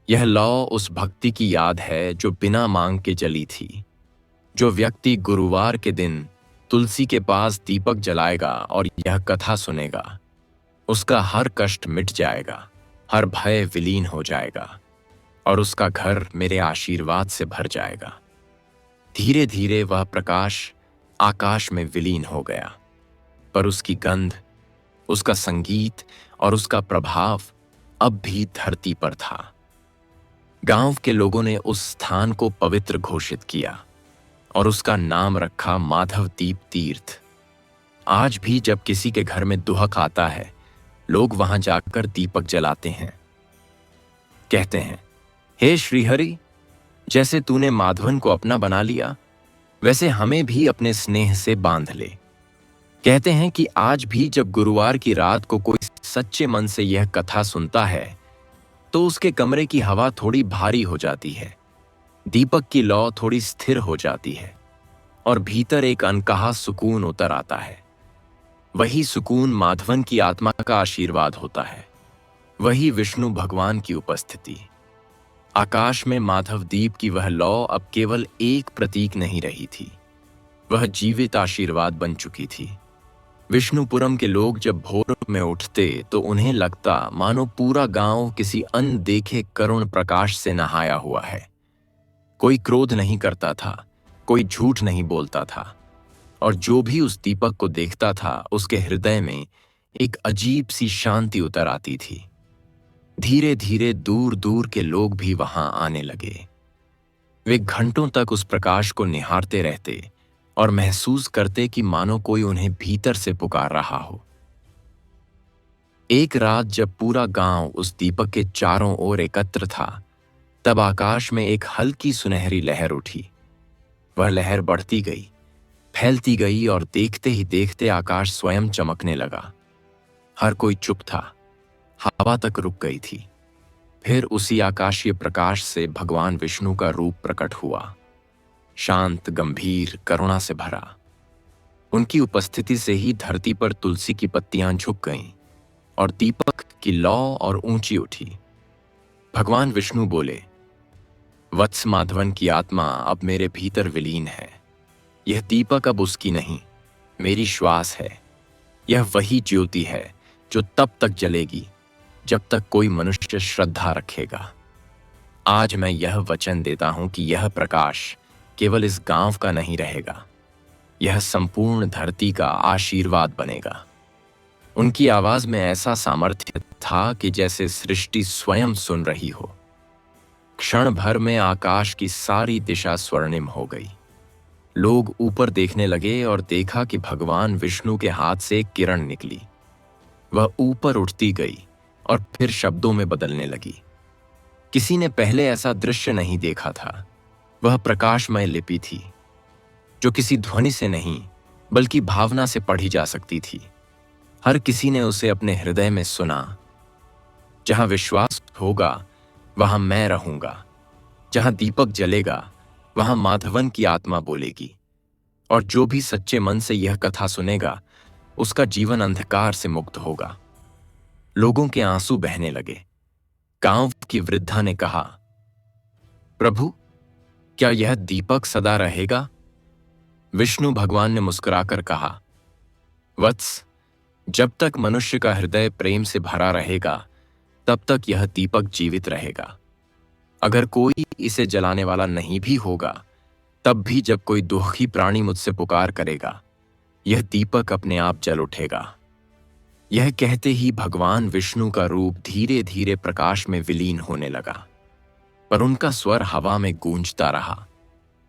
S1: यह लौ उस भक्ति की याद है जो बिना मांग के जली थी। जो व्यक्ति गुरुवार के दिन तुलसी के पास दीपक जलाएगा और यह कथा सुनेगा, उसका हर कष्ट मिट जाएगा, हर भय विलीन हो जाएगा और उसका घर मेरे आशीर्वाद से भर जाएगा। धीरे धीरे वह प्रकाश आकाश में विलीन हो गया, पर उसकी गंध, उसका संगीत और उसका प्रभाव अब भी धरती पर था। गांव के लोगों ने उस स्थान को पवित्र घोषित किया और उसका नाम रखा माधवदीप तीर्थ। आज भी जब किसी के घर में दुहक आता है, लोग वहां जाकर दीपक जलाते हैं, कहते हैं, हे श्रीहरि, जैसे तूने माधवन को अपना बना लिया, वैसे हमें भी अपने स्नेह से बांध ले। कहते हैं कि आज भी जब गुरुवार की रात को कोई सच्चे मन से यह कथा सुनता है, तो उसके कमरे की हवा थोड़ी भारी हो जाती है, दीपक की लौ थोड़ी स्थिर हो जाती है और भीतर एक अनकहा सुकून उतर आता है। वही सुकून माधवन की आत्मा का आशीर्वाद होता है, वही विष्णु भगवान की उपस्थिति। आकाश में माधवदीप की वह लौ अब केवल एक प्रतीक नहीं रही थी, वह जीवित आशीर्वाद बन चुकी थी। विष्णुपुरम के लोग जब भोर में उठते तो उन्हें लगता मानो पूरा गांव किसी अनदेखे करुण प्रकाश से नहाया हुआ है। कोई क्रोध नहीं करता था, कोई झूठ नहीं बोलता था, और जो भी उस दीपक को देखता था उसके हृदय में एक अजीब सी शांति उतर आती थी। धीरे धीरे दूर दूर के लोग भी वहां आने लगे। वे घंटों तक उस प्रकाश को निहारते रहते और महसूस करते कि मानो कोई उन्हें भीतर से पुकार रहा हो। एक रात जब पूरा गांव उस दीपक के चारों ओर एकत्र था, तब आकाश में एक हल्की सुनहरी लहर उठी। वह लहर बढ़ती गई, फैलती गई और देखते ही देखते आकाश स्वयं चमकने लगा। हर कोई चुप था, हवा तक रुक गई थी। फिर उसी आकाशीय प्रकाश से भगवान विष्णु का रूप प्रकट हुआ, शांत, गंभीर, करुणा से भरा। उनकी उपस्थिति से ही धरती पर तुलसी की पत्तियां झुक गईं और दीपक की लौ और ऊंची उठी। भगवान विष्णु बोले, वत्स माधवन की आत्मा अब मेरे भीतर विलीन है। यह दीपक अब उसकी नहीं, मेरी श्वास है। यह वही ज्योति है जो तब तक जलेगी जब तक कोई मनुष्य श्रद्धा रखेगा। आज मैं यह वचन देता हूं कि यह प्रकाश केवल इस गांव का नहीं रहेगा, यह संपूर्ण धरती का आशीर्वाद बनेगा। उनकी आवाज में ऐसा सामर्थ्य था कि जैसे सृष्टि स्वयं सुन रही हो। क्षण भर में आकाश की सारी दिशा स्वर्णिम हो गई। लोग ऊपर देखने लगे और देखा कि भगवान विष्णु के हाथ से एक किरण निकली। वह ऊपर उठती गई और फिर शब्दों में बदलने लगी। किसी ने पहले ऐसा दृश्य नहीं देखा था। वह प्रकाशमय लिपि थी जो किसी ध्वनि से नहीं बल्कि भावना से पढ़ी जा सकती थी। हर किसी ने उसे अपने हृदय में सुना। जहां विश्वास होगा वहां मैं रहूंगा, जहां दीपक जलेगा वहां माधवन की आत्मा बोलेगी, और जो भी सच्चे मन से यह कथा सुनेगा उसका जीवन अंधकार से मुक्त होगा। लोगों के आंसू बहने लगे। गांव की वृद्धा ने कहा, प्रभु, क्या यह दीपक सदा रहेगा? विष्णु भगवान ने मुस्कुराकर कहा, वत्स, जब तक मनुष्य का हृदय प्रेम से भरा रहेगा तब तक यह दीपक जीवित रहेगा। अगर कोई इसे जलाने वाला नहीं भी होगा, तब भी जब कोई दुखी प्राणी मुझसे पुकार करेगा, यह दीपक अपने आप जल उठेगा। यह कहते ही भगवान विष्णु का रूप धीरे धीरे प्रकाश में विलीन होने लगा, पर उनका स्वर हवा में गूंजता रहा।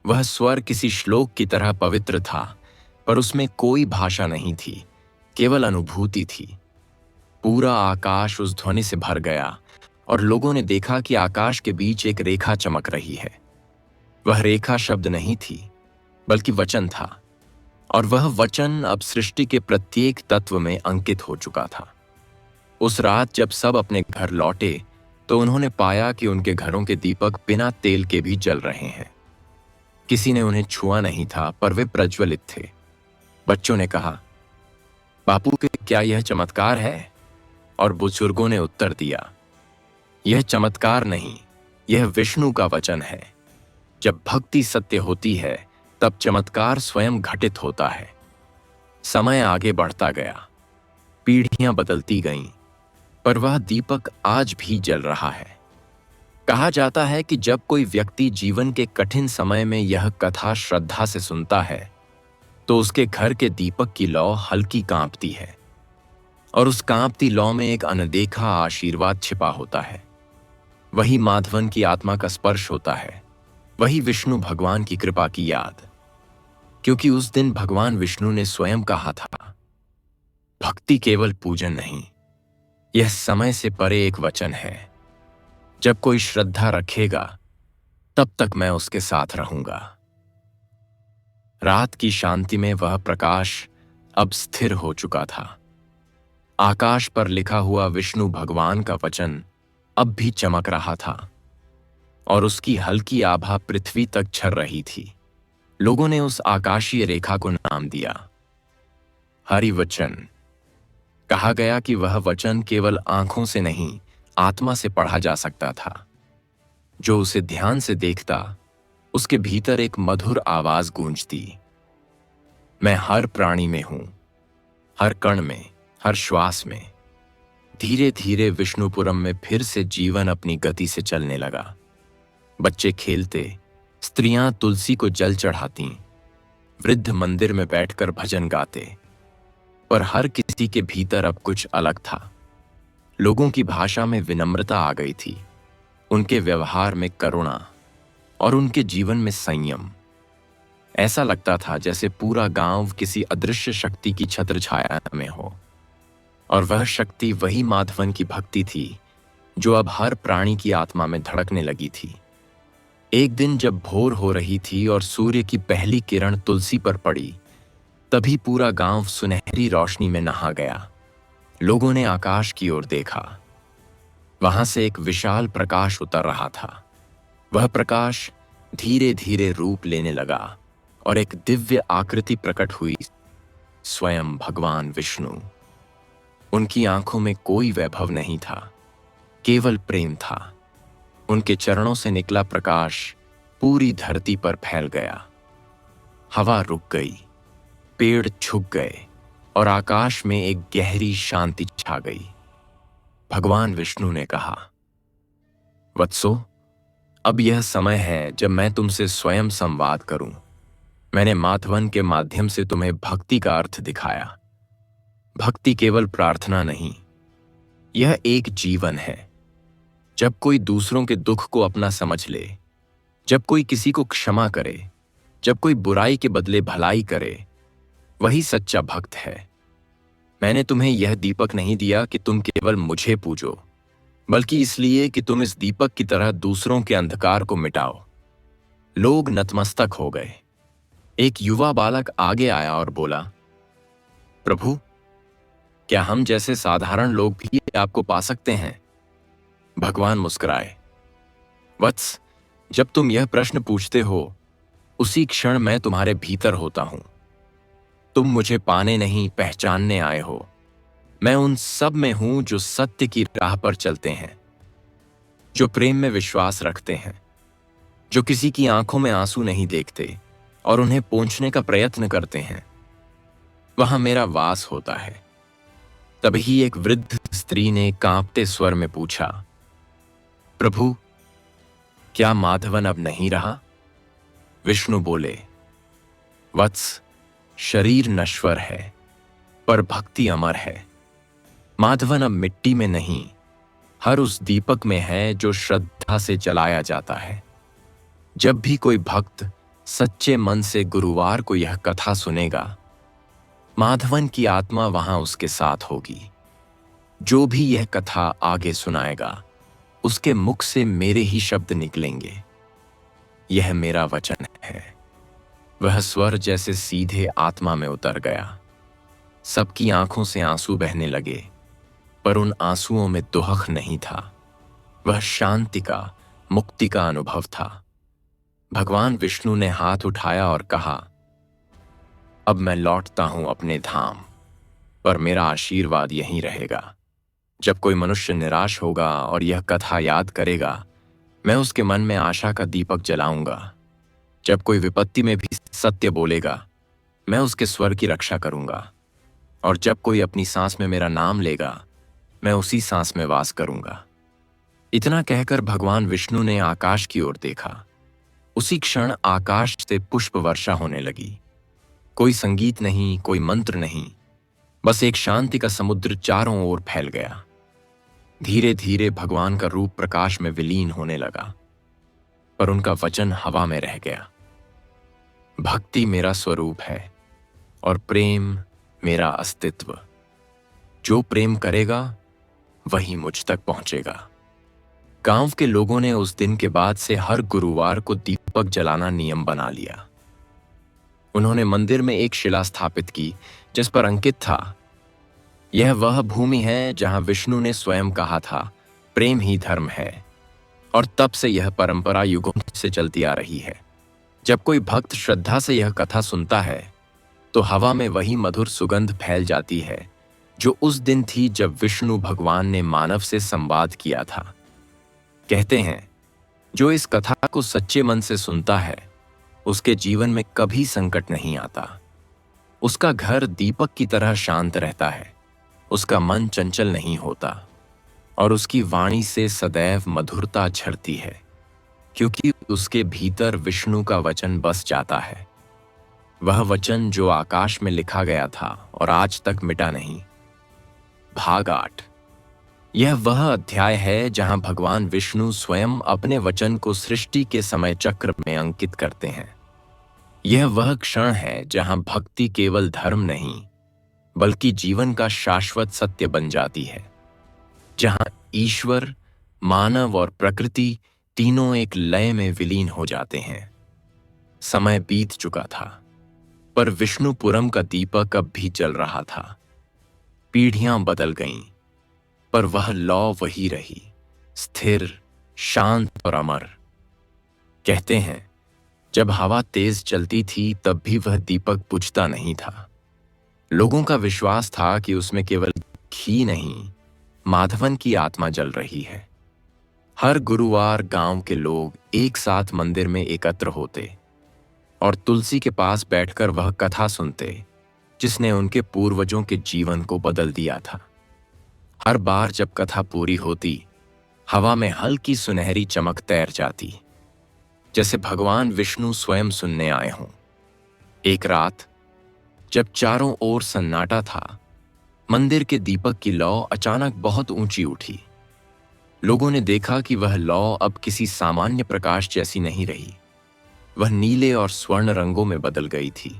S1: वह स्वर किसी श्लोक की तरह पवित्र था, पर उसमें कोई भाषा नहीं थी, केवल अनुभूति थी। पूरा आकाश उस ध्वनि से भर गया और लोगों ने देखा कि आकाश के बीच एक रेखा चमक रही है। वह रेखा शब्द नहीं थी, बल्कि वचन था, और वह वचन अब सृष्टि के प्रत्येक तत्व में अंकित हो चुका था। उस रात जब सब अपने घर लौटे तो उन्होंने पाया कि उनके घरों के दीपक बिना तेल के भी जल रहे हैं। किसी ने उन्हें छुआ नहीं था, पर वे प्रज्वलित थे। बच्चों ने कहा, बापू, क्या यह चमत्कार है? और बुजुर्गों ने उत्तर दिया, यह चमत्कार नहीं, यह विष्णु का वचन है। जब भक्ति सत्य होती है तब चमत्कार स्वयं घटित होता है। समय आगे बढ़ता गया, पीढ़ियां बदलती गईं, पर वह दीपक आज भी जल रहा है। कहा जाता है कि जब कोई व्यक्ति जीवन के कठिन समय में यह कथा श्रद्धा से सुनता है तो उसके घर के दीपक की लौ हल्की कांपती है, और उस कांपती लौ में एक अनदेखा आशीर्वाद छिपा होता है। वही माधवन की आत्मा का स्पर्श होता है, वही विष्णु भगवान की कृपा की याद। क्योंकि उस दिन भगवान विष्णु ने स्वयं कहा था, भक्ति केवल पूजन नहीं, यह समय से परे एक वचन है। जब कोई श्रद्धा रखेगा तब तक मैं उसके साथ रहूंगा। रात की शांति में वह प्रकाश अब स्थिर हो चुका था। आकाश पर लिखा हुआ विष्णु भगवान का वचन अब भी चमक रहा था, और उसकी हल्की आभा पृथ्वी तक छर रही थी। लोगों ने उस आकाशीय रेखा को नाम दिया हरि वचन। कहा गया कि वह वचन केवल आंखों से नहीं, आत्मा से पढ़ा जा सकता था। जो उसे ध्यान से देखता उसके भीतर एक मधुर आवाज गूंजती, मैं हर प्राणी में हूं, हर कण में, हर श्वास में। धीरे धीरे विष्णुपुरम में फिर से जीवन अपनी गति से चलने लगा। बच्चे खेलते, स्त्रियां तुलसी को जल चढ़ाती, वृद्ध मंदिर में बैठकर भजन गाते, पर हर किसी के भीतर अब कुछ अलग था। लोगों की भाषा में विनम्रता आ गई थी, उनके व्यवहार में करुणा, और उनके जीवन में संयम। ऐसा लगता था जैसे पूरा गांव किसी अदृश्य शक्ति की छत्र छाया में हो, और वह शक्ति वही माधवन की भक्ति थी जो अब हर प्राणी की आत्मा में धड़कने लगी थी। एक दिन जब भोर हो रही थी और सूर्य की पहली किरण तुलसी पर पड़ी, तभी पूरा गांव सुनहरी रोशनी में नहा गया। लोगों ने आकाश की ओर देखा। वहां से एक विशाल प्रकाश उतर रहा था। वह प्रकाश धीरे धीरे रूप लेने लगा और एक दिव्य आकृति प्रकट हुई, स्वयं भगवान विष्णु। उनकी आंखों में कोई वैभव नहीं था, केवल प्रेम था। उनके चरणों से निकला प्रकाश पूरी धरती पर फैल गया। हवा रुक गई, पेड़ झुक गए, और आकाश में एक गहरी शांति छा गई। भगवान विष्णु ने कहा, वत्सो, अब यह समय है जब मैं तुमसे स्वयं संवाद करूं। मैंने माधवन के माध्यम से तुम्हें भक्ति का अर्थ दिखाया। भक्ति केवल प्रार्थना नहीं, यह एक जीवन है। जब कोई दूसरों के दुख को अपना समझ ले, जब कोई किसी को क्षमा करे, जब कोई बुराई के बदले भलाई करे, वही सच्चा भक्त है। मैंने तुम्हें यह दीपक नहीं दिया कि तुम केवल मुझे पूजो, बल्कि इसलिए कि तुम इस दीपक की तरह दूसरों के अंधकार को मिटाओ। लोग नतमस्तक हो गए। एक युवा बालक आगे आया और बोला, प्रभु, क्या हम जैसे साधारण लोग भी आपको पा सकते हैं? भगवान मुस्कुराए, वत्स, जब तुम यह प्रश्न पूछते हो, उसी क्षण मैं तुम्हारे भीतर होता हूं। तुम मुझे पाने नहीं, पहचानने आए हो। मैं उन सब में हूं जो सत्य की राह पर चलते हैं, जो प्रेम में विश्वास रखते हैं, जो किसी की आंखों में आंसू नहीं देखते और उन्हें पोंछने का प्रयत्न करते हैं। वहां मेरा वास होता है। तभी एक वृद्ध स्त्री ने कांपते स्वर में पूछा, प्रभु, क्या माधवन अब नहीं रहा? विष्णु बोले, वत्स, शरीर नश्वर है पर भक्ति अमर है। माधवन अब मिट्टी में नहीं, हर उस दीपक में है जो श्रद्धा से जलाया जाता है। जब भी कोई भक्त सच्चे मन से गुरुवार को यह कथा सुनेगा, माधवन की आत्मा वहां उसके साथ होगी। जो भी यह कथा आगे सुनाएगा, उसके मुख से मेरे ही शब्द निकलेंगे। यह मेरा वचन है। वह स्वर जैसे सीधे आत्मा में उतर गया। सबकी आंखों से आंसू बहने लगे, पर उन आंसुओं में दुहक नहीं था। वह शांति का, मुक्ति का अनुभव था। भगवान विष्णु ने हाथ उठाया और कहा, अब मैं लौटता हूं अपने धाम, पर मेरा आशीर्वाद यहीं रहेगा। जब कोई मनुष्य निराश होगा और यह कथा याद करेगा, मैं उसके मन में आशा का दीपक जलाऊंगा। जब कोई विपत्ति में भी सत्य बोलेगा, मैं उसके स्वर की रक्षा करूंगा। और जब कोई अपनी सांस में मेरा नाम लेगा, मैं उसी सांस में वास करूंगा। इतना कहकर भगवान विष्णु ने आकाश की ओर देखा। उसी क्षण आकाश से पुष्प वर्षा होने लगी। कोई संगीत नहीं, कोई मंत्र नहीं, बस एक शांति का समुद्र चारों ओर फैल गया। धीरे धीरे भगवान का रूप प्रकाश में विलीन होने लगा, पर उनका वचन हवा में रह गया। भक्ति मेरा स्वरूप है और प्रेम मेरा अस्तित्व। जो प्रेम करेगा वही मुझ तक पहुंचेगा। गांव के लोगों ने उस दिन के बाद से हर गुरुवार को दीपक जलाना नियम बना लिया। उन्होंने मंदिर में एक शिला स्थापित की जिस पर अंकित था, यह वह भूमि है जहां विष्णु ने स्वयं कहा था, प्रेम ही धर्म है। और तब से यह परंपरा युगों से चलती आ रही है। जब कोई भक्त श्रद्धा से यह कथा सुनता है, तो हवा में वही मधुर सुगंध फैल जाती है जो उस दिन थी जब विष्णु भगवान ने मानव से संवाद किया था। कहते हैं, जो इस कथा को सच्चे मन से सुनता है, उसके जीवन में कभी संकट नहीं आता। उसका घर दीपक की तरह शांत रहता है, उसका मन चंचल नहीं होता और उसकी वाणी से सदैव मधुरता झरती है, क्योंकि उसके भीतर विष्णु का वचन बस जाता है। वह वचन जो आकाश में लिखा गया था और आज तक मिटा नहीं। भाग 8। यह वह अध्याय है जहां भगवान विष्णु स्वयं अपने वचन को सृष्टि के समय चक्र में अंकित करते हैं। यह वह क्षण है जहां भक्ति केवल धर्म नहीं, बल्कि जीवन का शाश्वत सत्य बन जाती है। जहां ईश्वर, मानव और प्रकृति तीनों एक लय में विलीन हो जाते हैं। समय बीत चुका था, पर विष्णुपुरम का दीपक अब भी जल रहा था। पीढ़ियां बदल गईं, पर वह लौ वही रही, स्थिर, शांत और अमर। कहते हैं, जब हवा तेज चलती थी तब भी वह दीपक बुझता नहीं था। लोगों का विश्वास था कि उसमें केवल घी नहीं, माधवन की आत्मा जल रही है। हर गुरुवार गांव के लोग एक साथ मंदिर में एकत्र होते और तुलसी के पास बैठकर वह कथा सुनते जिसने उनके पूर्वजों के जीवन को बदल दिया था। हर बार जब कथा पूरी होती, हवा में हल्की सुनहरी चमक तैर जाती, जैसे भगवान विष्णु स्वयं सुनने आए हों। एक रात जब चारों ओर सन्नाटा था, मंदिर के दीपक की लौ अचानक बहुत ऊंची उठी। लोगों ने देखा कि वह लौ अब किसी सामान्य प्रकाश जैसी नहीं रही। वह नीले और स्वर्ण रंगों में बदल गई थी।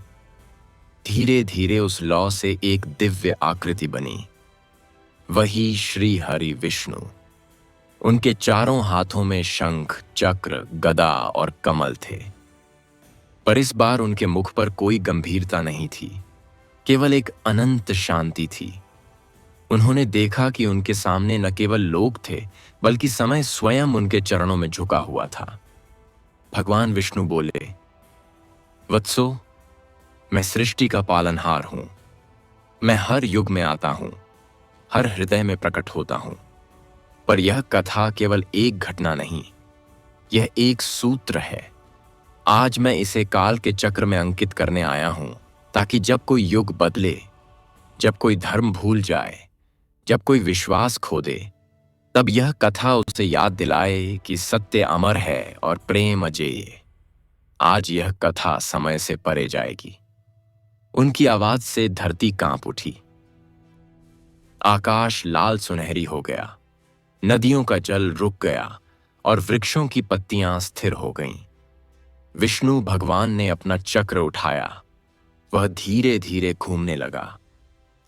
S1: धीरे धीरे उस लौ से एक दिव्य आकृति बनी, वही श्री हरि विष्णु। उनके चारों हाथों में शंख, चक्र, गदा और कमल थे। पर इस बार उनके मुख पर कोई गंभीरता नहीं थी, केवल एक अनंत शांति थी। उन्होंने देखा कि उनके सामने न केवल लोग थे, बल्कि समय स्वयं उनके चरणों में झुका हुआ था। भगवान विष्णु बोले, वत्सो, मैं सृष्टि का पालनहार हूं। मैं हर युग में आता हूं, हर हृदय में प्रकट होता हूं। पर यह कथा केवल एक घटना नहीं, यह एक सूत्र है। आज मैं इसे काल के चक्र में अंकित करने आया हूं, ताकि जब कोई युग बदले, जब कोई धर्म भूल जाए, जब कोई विश्वास खो दे, तब यह कथा उसे याद दिलाए कि सत्य अमर है और प्रेम अजेय। आज यह कथा समय से परे जाएगी। उनकी आवाज से धरती कांप उठी। आकाश लाल सुनहरी हो गया, नदियों का जल रुक गया और वृक्षों की पत्तियां स्थिर हो गईं। विष्णु भगवान ने अपना चक्र उठाया। वह धीरे धीरे घूमने लगा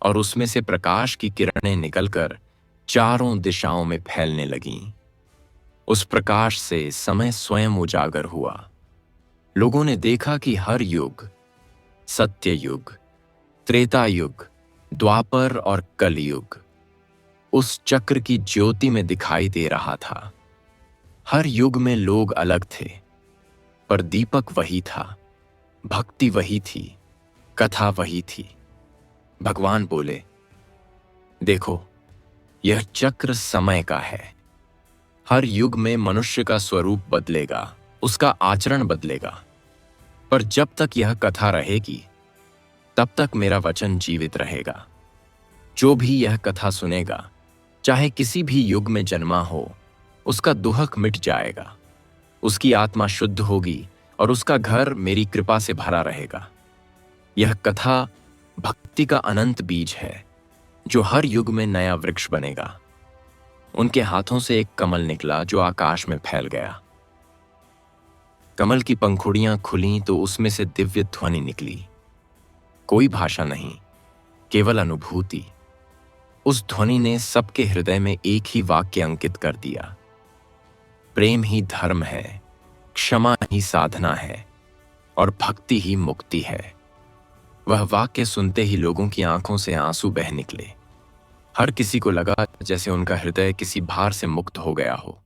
S1: और उसमें से प्रकाश की किरणें निकलकर चारों दिशाओं में फैलने लगीं। उस प्रकाश से समय स्वयं उजागर हुआ। लोगों ने देखा कि हर युग, सत्य युग, त्रेता युग, द्वापर और कलयुग, उस चक्र की ज्योति में दिखाई दे रहा था। हर युग में लोग अलग थे, पर दीपक वही था, भक्ति वही थी, कथा वही थी। भगवान बोले, देखो, यह चक्र समय का है। हर युग में मनुष्य का स्वरूप बदलेगा, उसका आचरण बदलेगा, पर जब तक यह कथा रहेगी, तब तक मेरा वचन जीवित रहेगा। जो भी यह कथा सुनेगा, चाहे किसी भी युग में जन्मा हो, उसका दुहक मिट जाएगा, उसकी आत्मा शुद्ध होगी और उसका घर मेरी कृपा से भरा रहेगा। यह कथा भक्ति का अनंत बीज है, जो हर युग में नया वृक्ष बनेगा। उनके हाथों से एक कमल निकला जो आकाश में फैल गया। कमल की पंखुड़ियां खुलीं तो उसमें से दिव्य ध्वनि निकली। कोई भाषा नहीं, केवल अनुभूति। उस ध्वनि ने सबके हृदय में एक ही वाक्य अंकित कर दिया, प्रेम ही धर्म है, क्षमा ही साधना है और भक्ति ही मुक्ति है। वह वाक्य सुनते ही लोगों की आंखों से आंसू बह निकले। हर किसी को लगा जैसे उनका हृदय किसी भार से मुक्त हो गया हो।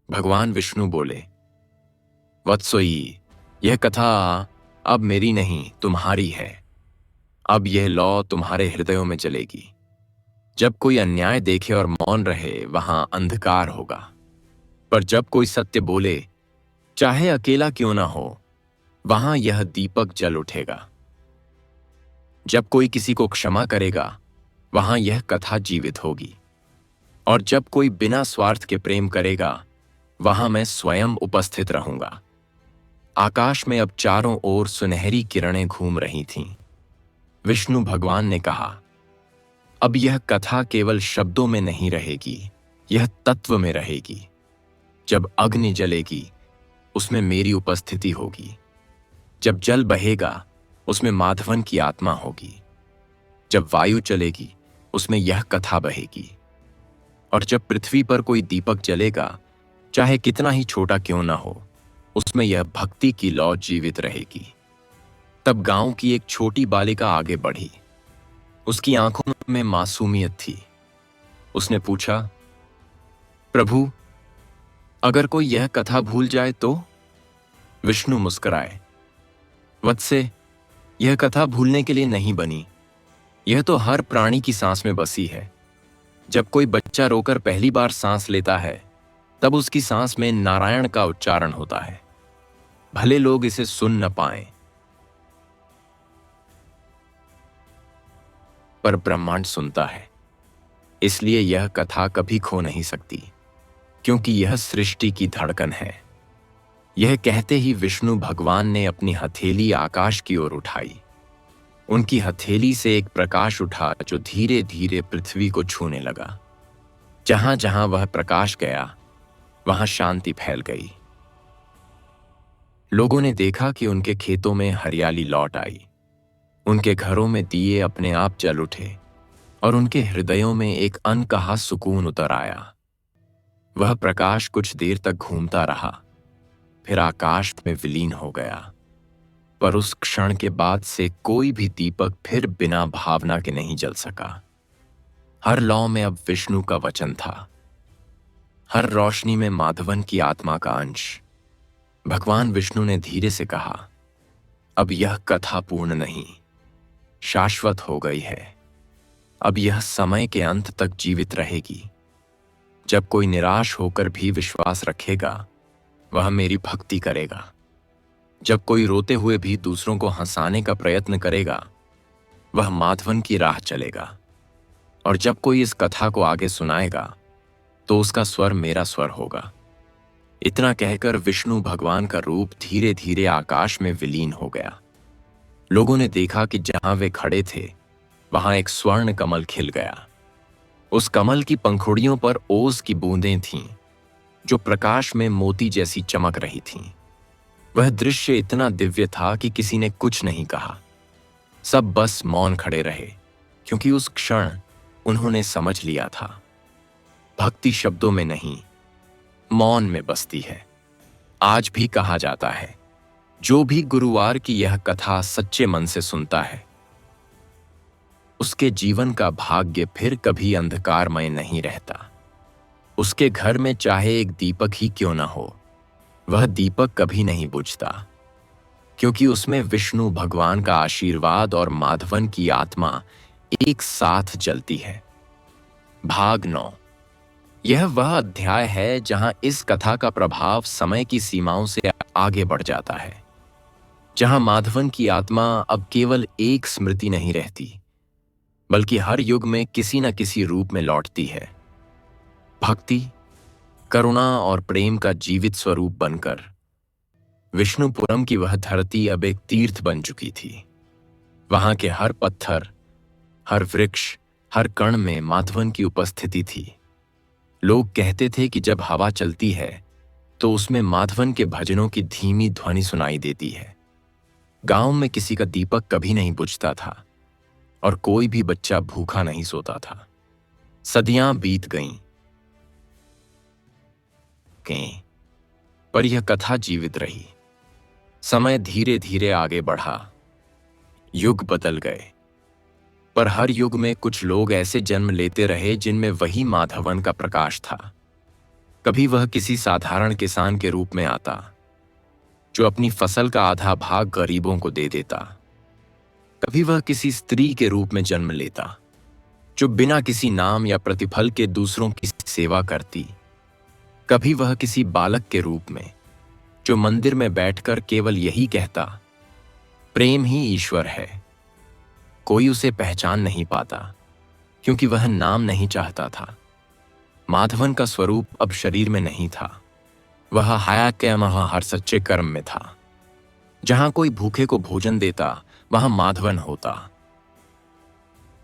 S1: भगवान विष्णु बोले, वत्सोई, यह कथा अब मेरी नहीं, तुम्हारी है। अब यह लौ तुम्हारे हृदयों में जलेगी। जब कोई अन्याय देखे और मौन रहे, वहां अंधकार होगा, पर जब कोई सत्य बोले, चाहे अकेला क्यों ना हो, वहां यह दीपक जल उठेगा। जब कोई किसी को क्षमा करेगा, वहां यह कथा जीवित होगी, और जब कोई बिना स्वार्थ के प्रेम करेगा, वहां मैं स्वयं उपस्थित रहूंगा। आकाश में अब चारों ओर सुनहरी किरणें घूम रही थीं। विष्णु भगवान ने कहा, अब यह कथा केवल शब्दों में नहीं रहेगी, यह तत्व में रहेगी। जब अग्नि जलेगी, उसमें मेरी उपस्थिति होगी। जब जल बहेगा, उसमें माधवन की आत्मा होगी। जब वायु चलेगी, उसमें यह कथा बहेगी। और जब पृथ्वी पर कोई दीपक जलेगा, चाहे कितना ही छोटा क्यों ना हो, उसमें यह भक्ति की लौ जीवित रहेगी। तब गांव की एक छोटी बालिका आगे बढ़ी। उसकी आंखों में मासूमियत थी। उसने पूछा, प्रभु, अगर कोई यह कथा भूल जाए तो? विष्णु मुस्कुराए, वत्से, यह कथा भूलने के लिए नहीं बनी। यह तो हर प्राणी की सांस में बसी है। जब कोई बच्चा रोकर पहली बार सांस लेता है, तब उसकी सांस में नारायण का उच्चारण होता है। भले लोग इसे सुन न पाएं, पर ब्रह्मांड सुनता है। इसलिए यह कथा कभी खो नहीं सकती, क्योंकि यह सृष्टि की धड़कन है। यह कहते ही विष्णु भगवान ने अपनी हथेली आकाश की ओर उठाई। उनकी हथेली से एक प्रकाश उठा जो धीरे धीरे पृथ्वी को छूने लगा। जहां जहां वह प्रकाश गया, वहां शांति फैल गई। लोगों ने देखा कि उनके खेतों में हरियाली लौट आई, उनके घरों में दिए अपने आप जल उठे और उनके हृदयों में एक अनकहा सुकून उतर आया। वह प्रकाश कुछ देर तक घूमता रहा, फिर आकाश में विलीन हो गया। पर उस क्षण के बाद से कोई भी दीपक फिर बिना भावना के नहीं जल सका। हर लौ में अब विष्णु का वचन था, हर रोशनी में माधवन की आत्मा का अंश। भगवान विष्णु ने धीरे से कहा, अब यह कथा पूर्ण नहीं, शाश्वत हो गई है। अब यह समय के अंत तक जीवित रहेगी। जब कोई निराश होकर भी विश्वास रखेगा, वह मेरी भक्ति करेगा। जब कोई रोते हुए भी दूसरों को हंसाने का प्रयत्न करेगा, वह माधवन की राह चलेगा। और जब कोई इस कथा को आगे सुनाएगा, तो उसका स्वर मेरा स्वर होगा। इतना कहकर विष्णु भगवान का रूप धीरे धीरे आकाश में विलीन हो गया। लोगों ने देखा कि जहां वे खड़े थे, वहां एक स्वर्ण कमल खिल गया। उस कमल की पंखुड़ियों पर ओस की बूंदें थीं, जो प्रकाश में मोती जैसी चमक रही थीं। वह दृश्य इतना दिव्य था कि किसी ने कुछ नहीं कहा। सब बस मौन खड़े रहे, क्योंकि उस क्षण उन्होंने समझ लिया था, भक्ति शब्दों में नहीं, मौन में बसती है। आज भी कहा जाता है, जो भी गुरुवार की यह कथा सच्चे मन से सुनता है, उसके जीवन का भाग्य फिर कभी अंधकारमय नहीं रहता। उसके घर में चाहे एक दीपक ही क्यों ना हो, वह दीपक कभी नहीं बुझता, क्योंकि उसमें विष्णु भगवान का आशीर्वाद और माधवन की आत्मा एक साथ जलती है। भाग 9। यह वह अध्याय है जहां इस कथा का प्रभाव समय की सीमाओं से आगे बढ़ जाता है, जहां माधवन की आत्मा अब केवल एक स्मृति नहीं रहती, बल्कि हर युग में किसी न किसी रूप में लौटती है। भक्ति, करुणा और प्रेम का जीवित स्वरूप बनकर विष्णुपुरम की वह धरती अब एक तीर्थ बन चुकी थी। वहां के हर पत्थर, हर वृक्ष, हर कण में माधवन की उपस्थिति थी। लोग कहते थे कि जब हवा चलती है तो उसमें माधवन के भजनों की धीमी ध्वनि सुनाई देती है। गांव में किसी का दीपक कभी नहीं बुझता था और कोई भी बच्चा भूखा नहीं सोता था। सदियां बीत गईं, पर यह कथा जीवित रही। समय धीरे धीरे आगे बढ़ा, युग बदल गए, पर हर युग में कुछ लोग ऐसे जन्म लेते रहे जिनमें वही माधवन का प्रकाश था। कभी वह किसी साधारण किसान के रूप में आता, जो अपनी फसल का आधा भाग गरीबों को दे देता। कभी वह किसी स्त्री के रूप में जन्म लेता, जो बिना किसी नाम या प्रतिफल के दूसरों की सेवा करती। कभी वह किसी बालक के रूप में, जो मंदिर में बैठकर केवल यही कहता, प्रेम ही ईश्वर है। कोई उसे पहचान नहीं पाता, क्योंकि वह नाम नहीं चाहता था। माधवन का स्वरूप अब शरीर में नहीं था, वह हया के हर सच्चे कर्म में था। जहां कोई भूखे को भोजन देता, वहां माधवन होता।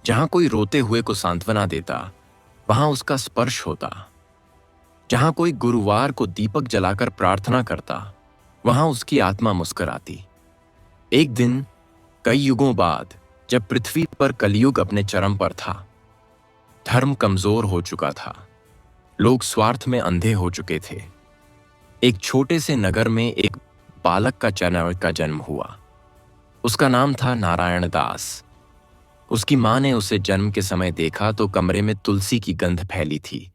S1: जहां कोई रोते हुए को सांत्वना देता, वहां उसका स्पर्श होता। जहां कोई गुरुवार को दीपक जलाकर प्रार्थना करता, वहां उसकी आत्मा मुस्कुराती। एक दिन, कई युगों बाद, जब पृथ्वी पर कलयुग अपने चरम पर था, धर्म कमजोर हो चुका था, लोग स्वार्थ में अंधे हो चुके थे, एक छोटे से नगर में एक बालक का जन्म हुआ। उसका नाम था नारायण दास। उसकी मां ने उसे जन्म के समय देखा तो कमरे में तुलसी की गंध फैली थी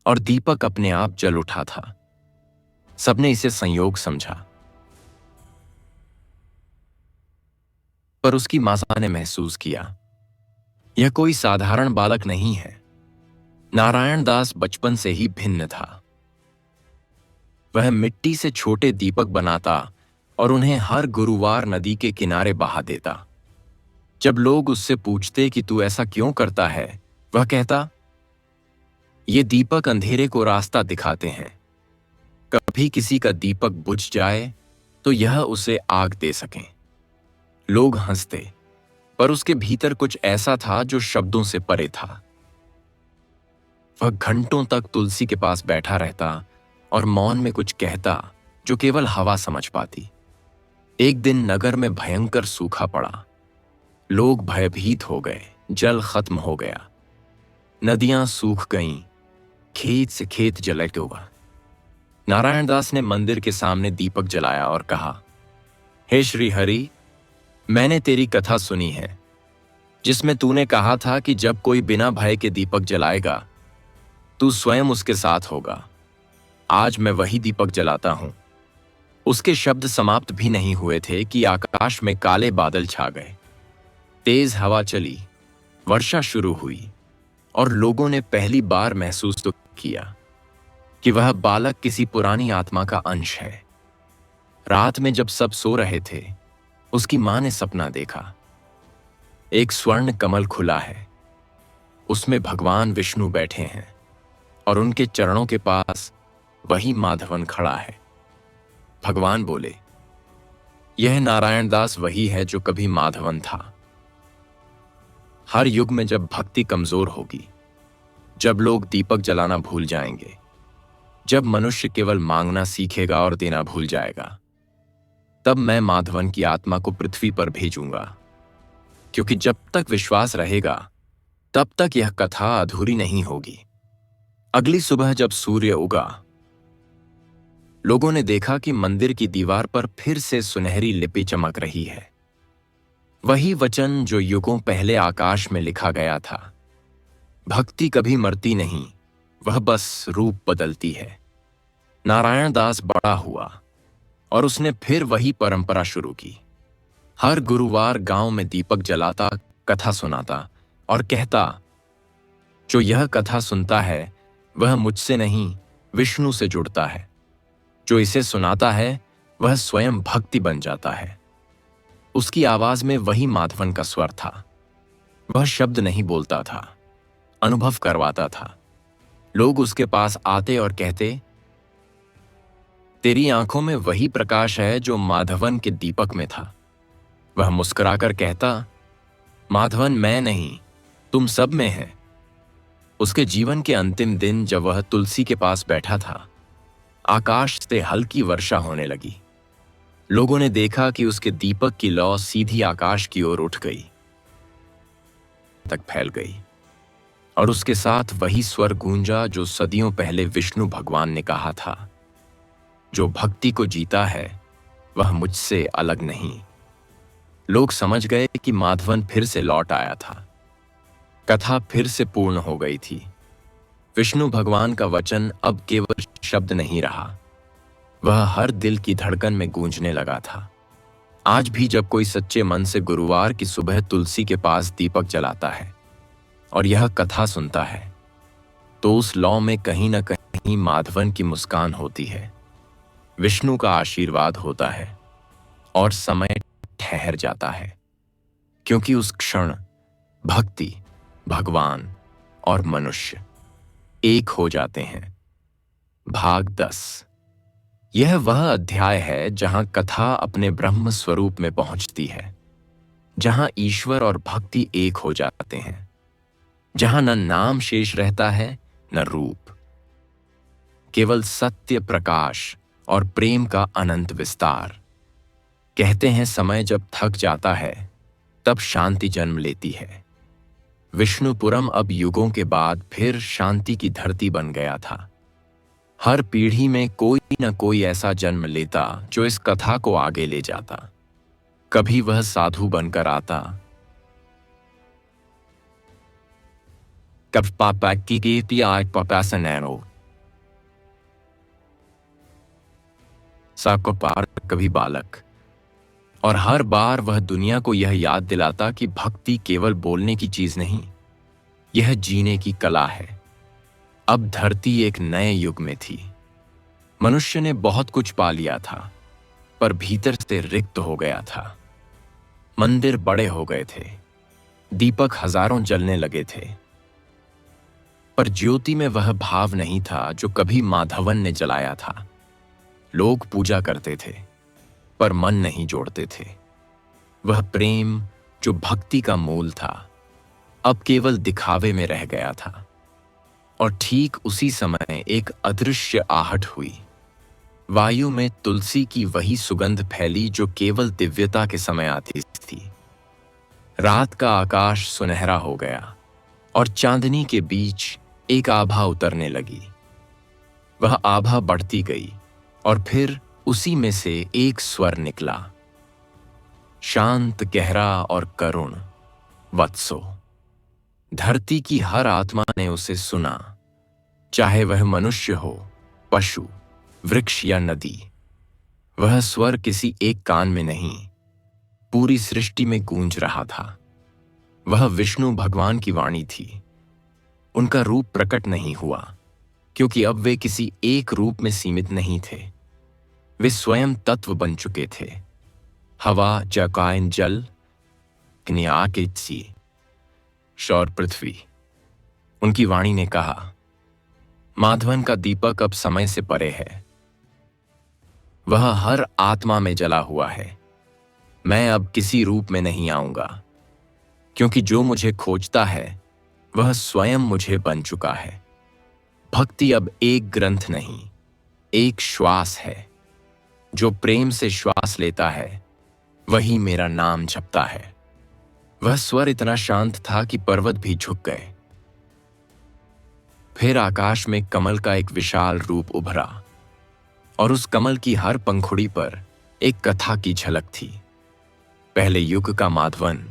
S1: और दीपक अपने आप जल उठा था। सबने इसे संयोग समझा, पर उसकी मां ने महसूस किया, यह कोई साधारण बालक नहीं है। नारायण दास बचपन से ही भिन्न था। वह मिट्टी से छोटे दीपक बनाता और उन्हें हर गुरुवार नदी के किनारे बहा देता। जब लोग उससे पूछते कि तू ऐसा क्यों करता है, वह कहता, ये दीपक अंधेरे को रास्ता दिखाते हैं। कभी किसी का दीपक बुझ जाए तो यह उसे आग दे सकें। लोग हंसते, पर उसके भीतर कुछ ऐसा था जो शब्दों से परे था। वह घंटों तक तुलसी के पास बैठा रहता और मौन में कुछ कहता जो केवल हवा समझ पाती। एक दिन नगर में भयंकर सूखा पड़ा। लोग भयभीत हो गए, जल खत्म हो गया, नदियां सूख गईं, खेत से खेत जल गया। नारायण दास ने मंदिर के सामने दीपक जलाया और कहा, हे श्री हरि, मैंने तेरी कथा सुनी है, जिसमें तूने कहा था कि जब कोई बिना भय के दीपक जलाएगा, तू स्वयं उसके साथ होगा। आज मैं वही दीपक जलाता हूं। उसके शब्द समाप्त भी नहीं हुए थे कि आकाश में काले बादल छा गए। तेज हवा चली, वर्षा शुरू हुई और लोगों ने पहली बार महसूस तो किया कि वह बालक किसी पुरानी आत्मा का अंश है। रात में जब सब सो रहे थे, उसकी मां ने सपना देखा। एक स्वर्ण कमल खुला है, उसमें भगवान विष्णु बैठे हैं और उनके चरणों के पास वही माधवन खड़ा है। भगवान बोले, यह नारायण दास वही है जो कभी माधवन था। हर युग में जब भक्ति कमजोर होगी, जब लोग दीपक जलाना भूल जाएंगे, जब मनुष्य केवल मांगना सीखेगा और देना भूल जाएगा, तब मैं माधवन की आत्मा को पृथ्वी पर भेजूंगा। क्योंकि जब तक विश्वास रहेगा, तब तक यह कथा अधूरी नहीं होगी। अगली सुबह जब सूर्य उगा, लोगों ने देखा कि मंदिर की दीवार पर फिर से सुनहरी लिपि चमक रही है। वही वचन जो युगों पहले आकाश में लिखा गया था, भक्ति कभी मरती नहीं, वह बस रूप बदलती है। नारायण दास बड़ा हुआ और उसने फिर वही परंपरा शुरू की। हर गुरुवार गांव में दीपक जलाता, कथा सुनाता और कहता, जो यह कथा सुनता है वह मुझसे नहीं, विष्णु से जुड़ता है। जो इसे सुनाता है वह स्वयं भक्ति बन जाता है। उसकी आवाज में वही माधवन का स्वर था। वह शब्द नहीं बोलता था, अनुभव करवाता था। लोग उसके पास आते और कहते, तेरी आंखों में वही प्रकाश है जो माधवन के दीपक में था। वह मुस्कुराकर कहता, माधवन मैं नहीं, तुम सब में है। उसके जीवन के अंतिम दिन जब वह तुलसी के पास बैठा था, आकाश से हल्की वर्षा होने लगी। लोगों ने देखा कि उसके दीपक की लौ सीधी आकाश की ओर उठ गई, तक फैल गई और उसके साथ वही स्वर गूंजा जो सदियों पहले विष्णु भगवान ने कहा था, जो भक्ति को जीता है वह मुझसे अलग नहीं। लोग समझ गए कि माधवन फिर से लौट आया था। कथा फिर से पूर्ण हो गई थी। विष्णु भगवान का वचन अब केवल शब्द नहीं रहा, वह हर दिल की धड़कन में गूंजने लगा था। आज भी जब कोई सच्चे मन से गुरुवार की सुबह तुलसी के पास दीपक जलाता है और यह कथा सुनता है, तो उस लौ में कहीं न कहीं माधवन की मुस्कान होती है, विष्णु का आशीर्वाद होता है और समय ठहर जाता है। क्योंकि उस क्षण भक्ति, भगवान और मनुष्य एक हो जाते हैं। भाग 10। यह वह अध्याय है जहां कथा अपने ब्रह्म स्वरूप में पहुंचती है, जहां ईश्वर और भक्ति एक हो जाते हैं, जहां न नाम शेष रहता है न रूप, केवल सत्य, प्रकाश और प्रेम का अनंत विस्तार। कहते हैं समय जब थक जाता है तब शांति जन्म लेती है। विष्णुपुरम अब युगों के बाद फिर शांति की धरती बन गया था। हर पीढ़ी में कोई न कोई ऐसा जन्म लेता जो इस कथा को आगे ले जाता। कभी वह साधु बनकर आता, कभी पापा की पापा सनैनो सबको पार, कभी बालक, और हर बार वह दुनिया को यह याद दिलाता कि भक्ति केवल बोलने की चीज नहीं, यह जीने की कला है। अब धरती एक नए युग में थी। मनुष्य ने बहुत कुछ पा लिया था, पर भीतर से रिक्त हो गया था। मंदिर बड़े हो गए थे, दीपक हजारों जलने लगे थे, पर ज्योति में वह भाव नहीं था जो कभी माधवन ने जलाया था। लोग पूजा करते थे, पर मन नहीं जोड़ते थे। वह प्रेम जो भक्ति का मूल था, अब केवल दिखावे में रह गया था। और ठीक उसी समय एक अदृश्य आहट हुई। वायु में तुलसी की वही सुगंध फैली जो केवल दिव्यता के समय आती थी। रात का आकाश सुनहरा हो गया और चांदनी के बीच एक आभा उतरने लगी। वह आभा बढ़ती गई और फिर उसी में से एक स्वर निकला, शांत, गहरा और करुण, वत्सो। धरती की हर आत्मा ने उसे सुना, चाहे वह मनुष्य हो, पशु, वृक्ष या नदी। वह स्वर किसी एक कान में नहीं, पूरी सृष्टि में गूंज रहा था। वह विष्णु भगवान की वाणी थी। उनका रूप प्रकट नहीं हुआ, क्योंकि अब वे किसी एक रूप में सीमित नहीं थे। वे स्वयं तत्व बन चुके थे। हवा, जकायन, जल, आकाश, शौर, पृथ्वी। उनकी वाणी ने कहा, माधवन का दीपक अब समय से परे है। वह हर आत्मा में जला हुआ है। मैं अब किसी रूप में नहीं आऊंगा, क्योंकि जो मुझे खोजता है वह स्वयं मुझे बन चुका है। भक्ति अब एक ग्रंथ नहीं, एक श्वास है। जो प्रेम से श्वास लेता है वही मेरा नाम जपता है। वह स्वर इतना शांत था कि पर्वत भी झुक गए। फिर आकाश में कमल का एक विशाल रूप उभरा, और उस कमल की हर पंखुड़ी पर एक कथा की झलक थी। पहले युग का माधवन,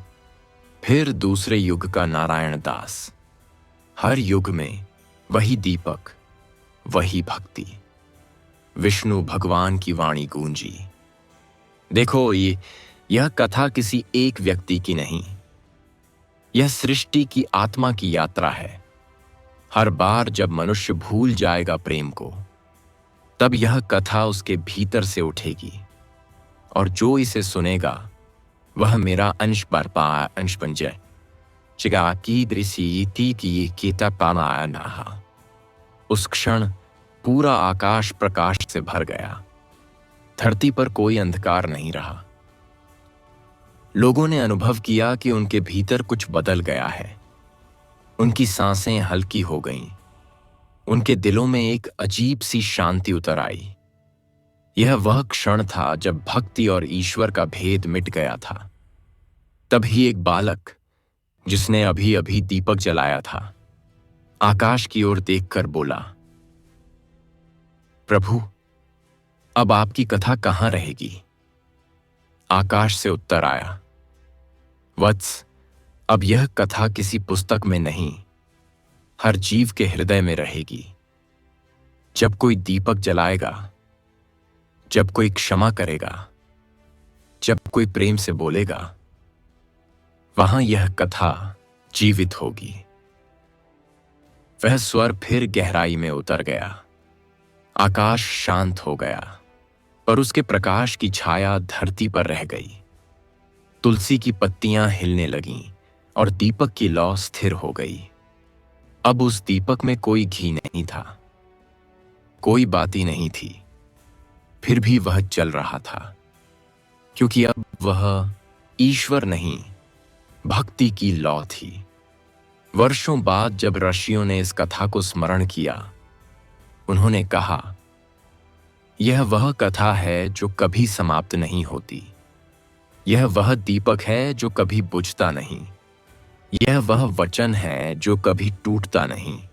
S1: फिर दूसरे युग का नारायण दास। हर युग में वही दीपक, वही भक्ति। विष्णु भगवान की वाणी गूंजी। देखो, यह कथा किसी एक व्यक्ति की नहीं, यह सृष्टि की आत्मा की यात्रा है। हर बार जब मनुष्य भूल जाएगा प्रेम को, तब यह कथा उसके भीतर से उठेगी, और जो इसे सुनेगा वह मेरा अंश अंश बन जाए। उस क्षण पूरा आकाश प्रकाश से भर गया। धरती पर कोई अंधकार नहीं रहा। लोगों ने अनुभव किया कि उनके भीतर कुछ बदल गया है। उनकी सांसें हल्की हो गईं। उनके दिलों में एक अजीब सी शांति उतर आई। यह वह क्षण था जब भक्ति और ईश्वर का भेद मिट गया था। तभी एक बालक, जिसने अभी अभी दीपक जलाया था, आकाश की ओर देखकर बोला, प्रभु, अब आपकी कथा कहां रहेगी? आकाश से उत्तर आया, वत्स, अब यह कथा किसी पुस्तक में नहीं, हर जीव के हृदय में रहेगी। जब कोई दीपक जलाएगा, जब कोई क्षमा करेगा, जब कोई प्रेम से बोलेगा, वहां यह कथा जीवित होगी। वह स्वर फिर गहराई में उतर गया। आकाश शांत हो गया, पर उसके प्रकाश की छाया धरती पर रह गई। तुलसी की पत्तियां हिलने लगीं और दीपक की लौ स्थिर हो गई। अब उस दीपक में कोई घी नहीं था, कोई बाती नहीं थी, फिर भी वह जल रहा था, क्योंकि अब वह ईश्वर नहीं, भक्ति की लौ थी। वर्षों बाद जब ऋषियों ने इस कथा को स्मरण किया, उन्होंने कहा, यह वह कथा है जो कभी समाप्त नहीं होती। यह वह दीपक है जो कभी बुझता नहीं। यह वह वचन है जो कभी टूटता नहीं।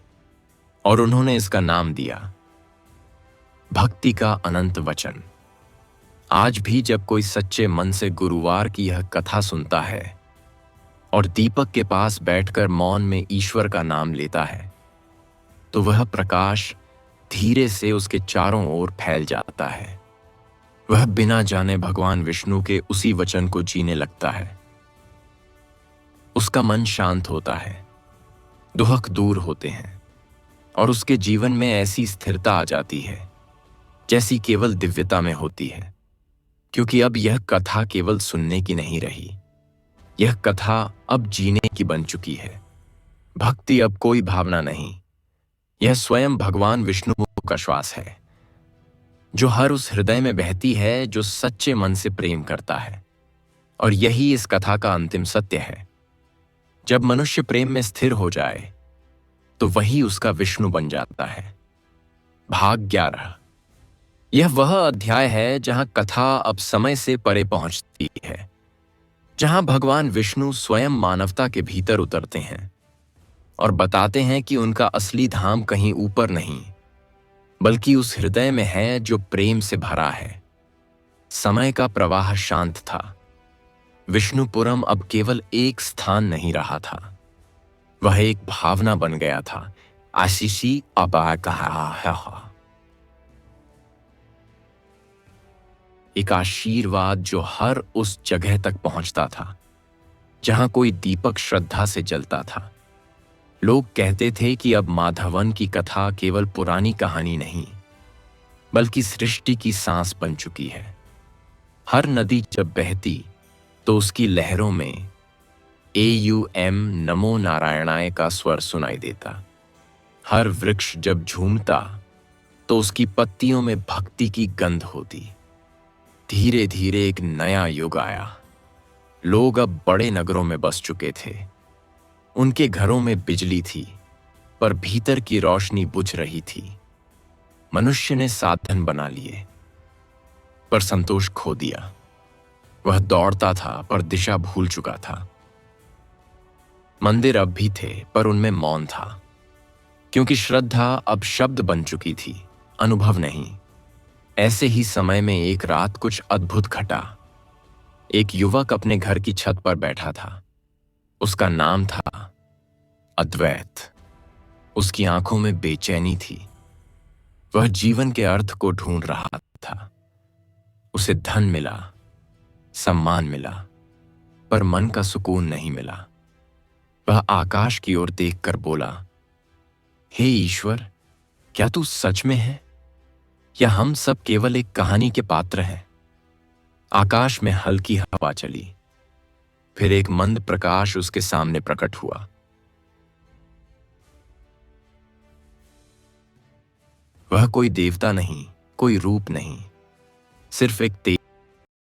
S1: और उन्होंने इसका नाम दिया भक्ति का अनंत वचन। आज भी जब कोई सच्चे मन से गुरुवार की यह कथा सुनता है और दीपक के पास बैठकर मौन में ईश्वर का नाम लेता है, तो वह प्रकाश धीरे से उसके चारों ओर फैल जाता है। वह बिना जाने भगवान विष्णु के उसी वचन को जीने लगता है। उसका मन शांत होता है, दुहक दूर होते हैं, और उसके जीवन में ऐसी स्थिरता आ जाती है जैसी केवल दिव्यता में होती है। क्योंकि अब यह कथा केवल सुनने की नहीं रही, यह कथा अब जीने की बन चुकी है। भक्ति अब कोई भावना नहीं, यह स्वयं भगवान विष्णु का श्वास है, जो हर उस हृदय में बहती है जो सच्चे मन से प्रेम करता है। और यही इस कथा का अंतिम सत्य है। जब मनुष्य प्रेम में स्थिर हो जाए, तो वही उसका विष्णु बन जाता है। भाग 11। यह वह अध्याय है जहां कथा अब समय से परे पहुंचती है, जहां भगवान विष्णु स्वयं मानवता के भीतर उतरते हैं और बताते हैं कि उनका असली धाम कहीं ऊपर नहीं, बल्कि उस हृदय में है जो प्रेम से भरा है। समय का प्रवाह शांत था। विष्णुपुरम अब केवल एक स्थान नहीं रहा था, वह एक भावना बन गया था। आशीषी अबा कहा। एक आशीर्वाद जो हर उस जगह तक पहुंचता था जहां कोई दीपक श्रद्धा से जलता था। लोग कहते थे कि अब माधवन की कथा केवल पुरानी कहानी नहीं, बल्कि सृष्टि की सांस बन चुकी है। हर नदी जब बहती तो उसकी लहरों में AUM नमो नारायणाय का स्वर सुनाई देता। हर वृक्ष जब झूमता तो उसकी पत्तियों में भक्ति की गंध होती। धीरे धीरे एक नया युग आया। लोग अब बड़े नगरों में बस चुके थे। उनके घरों में बिजली थी, पर भीतर की रोशनी बुझ रही थी। मनुष्य ने साधन बना लिए, पर संतोष खो दिया। वह दौड़ता था, पर दिशा भूल चुका था। मंदिर अब भी थे, पर उनमें मौन था, क्योंकि श्रद्धा अब शब्द बन चुकी थी, अनुभव नहीं। ऐसे ही समय में एक रात कुछ अद्भुत घटा। एक युवक अपने घर की छत पर बैठा था। उसका नाम था अद्वैत। उसकी आंखों में बेचैनी थी। वह जीवन के अर्थ को ढूंढ रहा था। उसे धन मिला, सम्मान मिला, पर मन का सुकून नहीं मिला। वह आकाश की ओर देखकर बोला, हे ईश्वर, क्या तू सच में है, या हम सब केवल एक कहानी के पात्र हैं? आकाश में हल्की हवा चली। फिर एक मंद प्रकाश उसके सामने प्रकट हुआ। वह कोई देवता नहीं, कोई रूप नहीं, सिर्फ एक तेज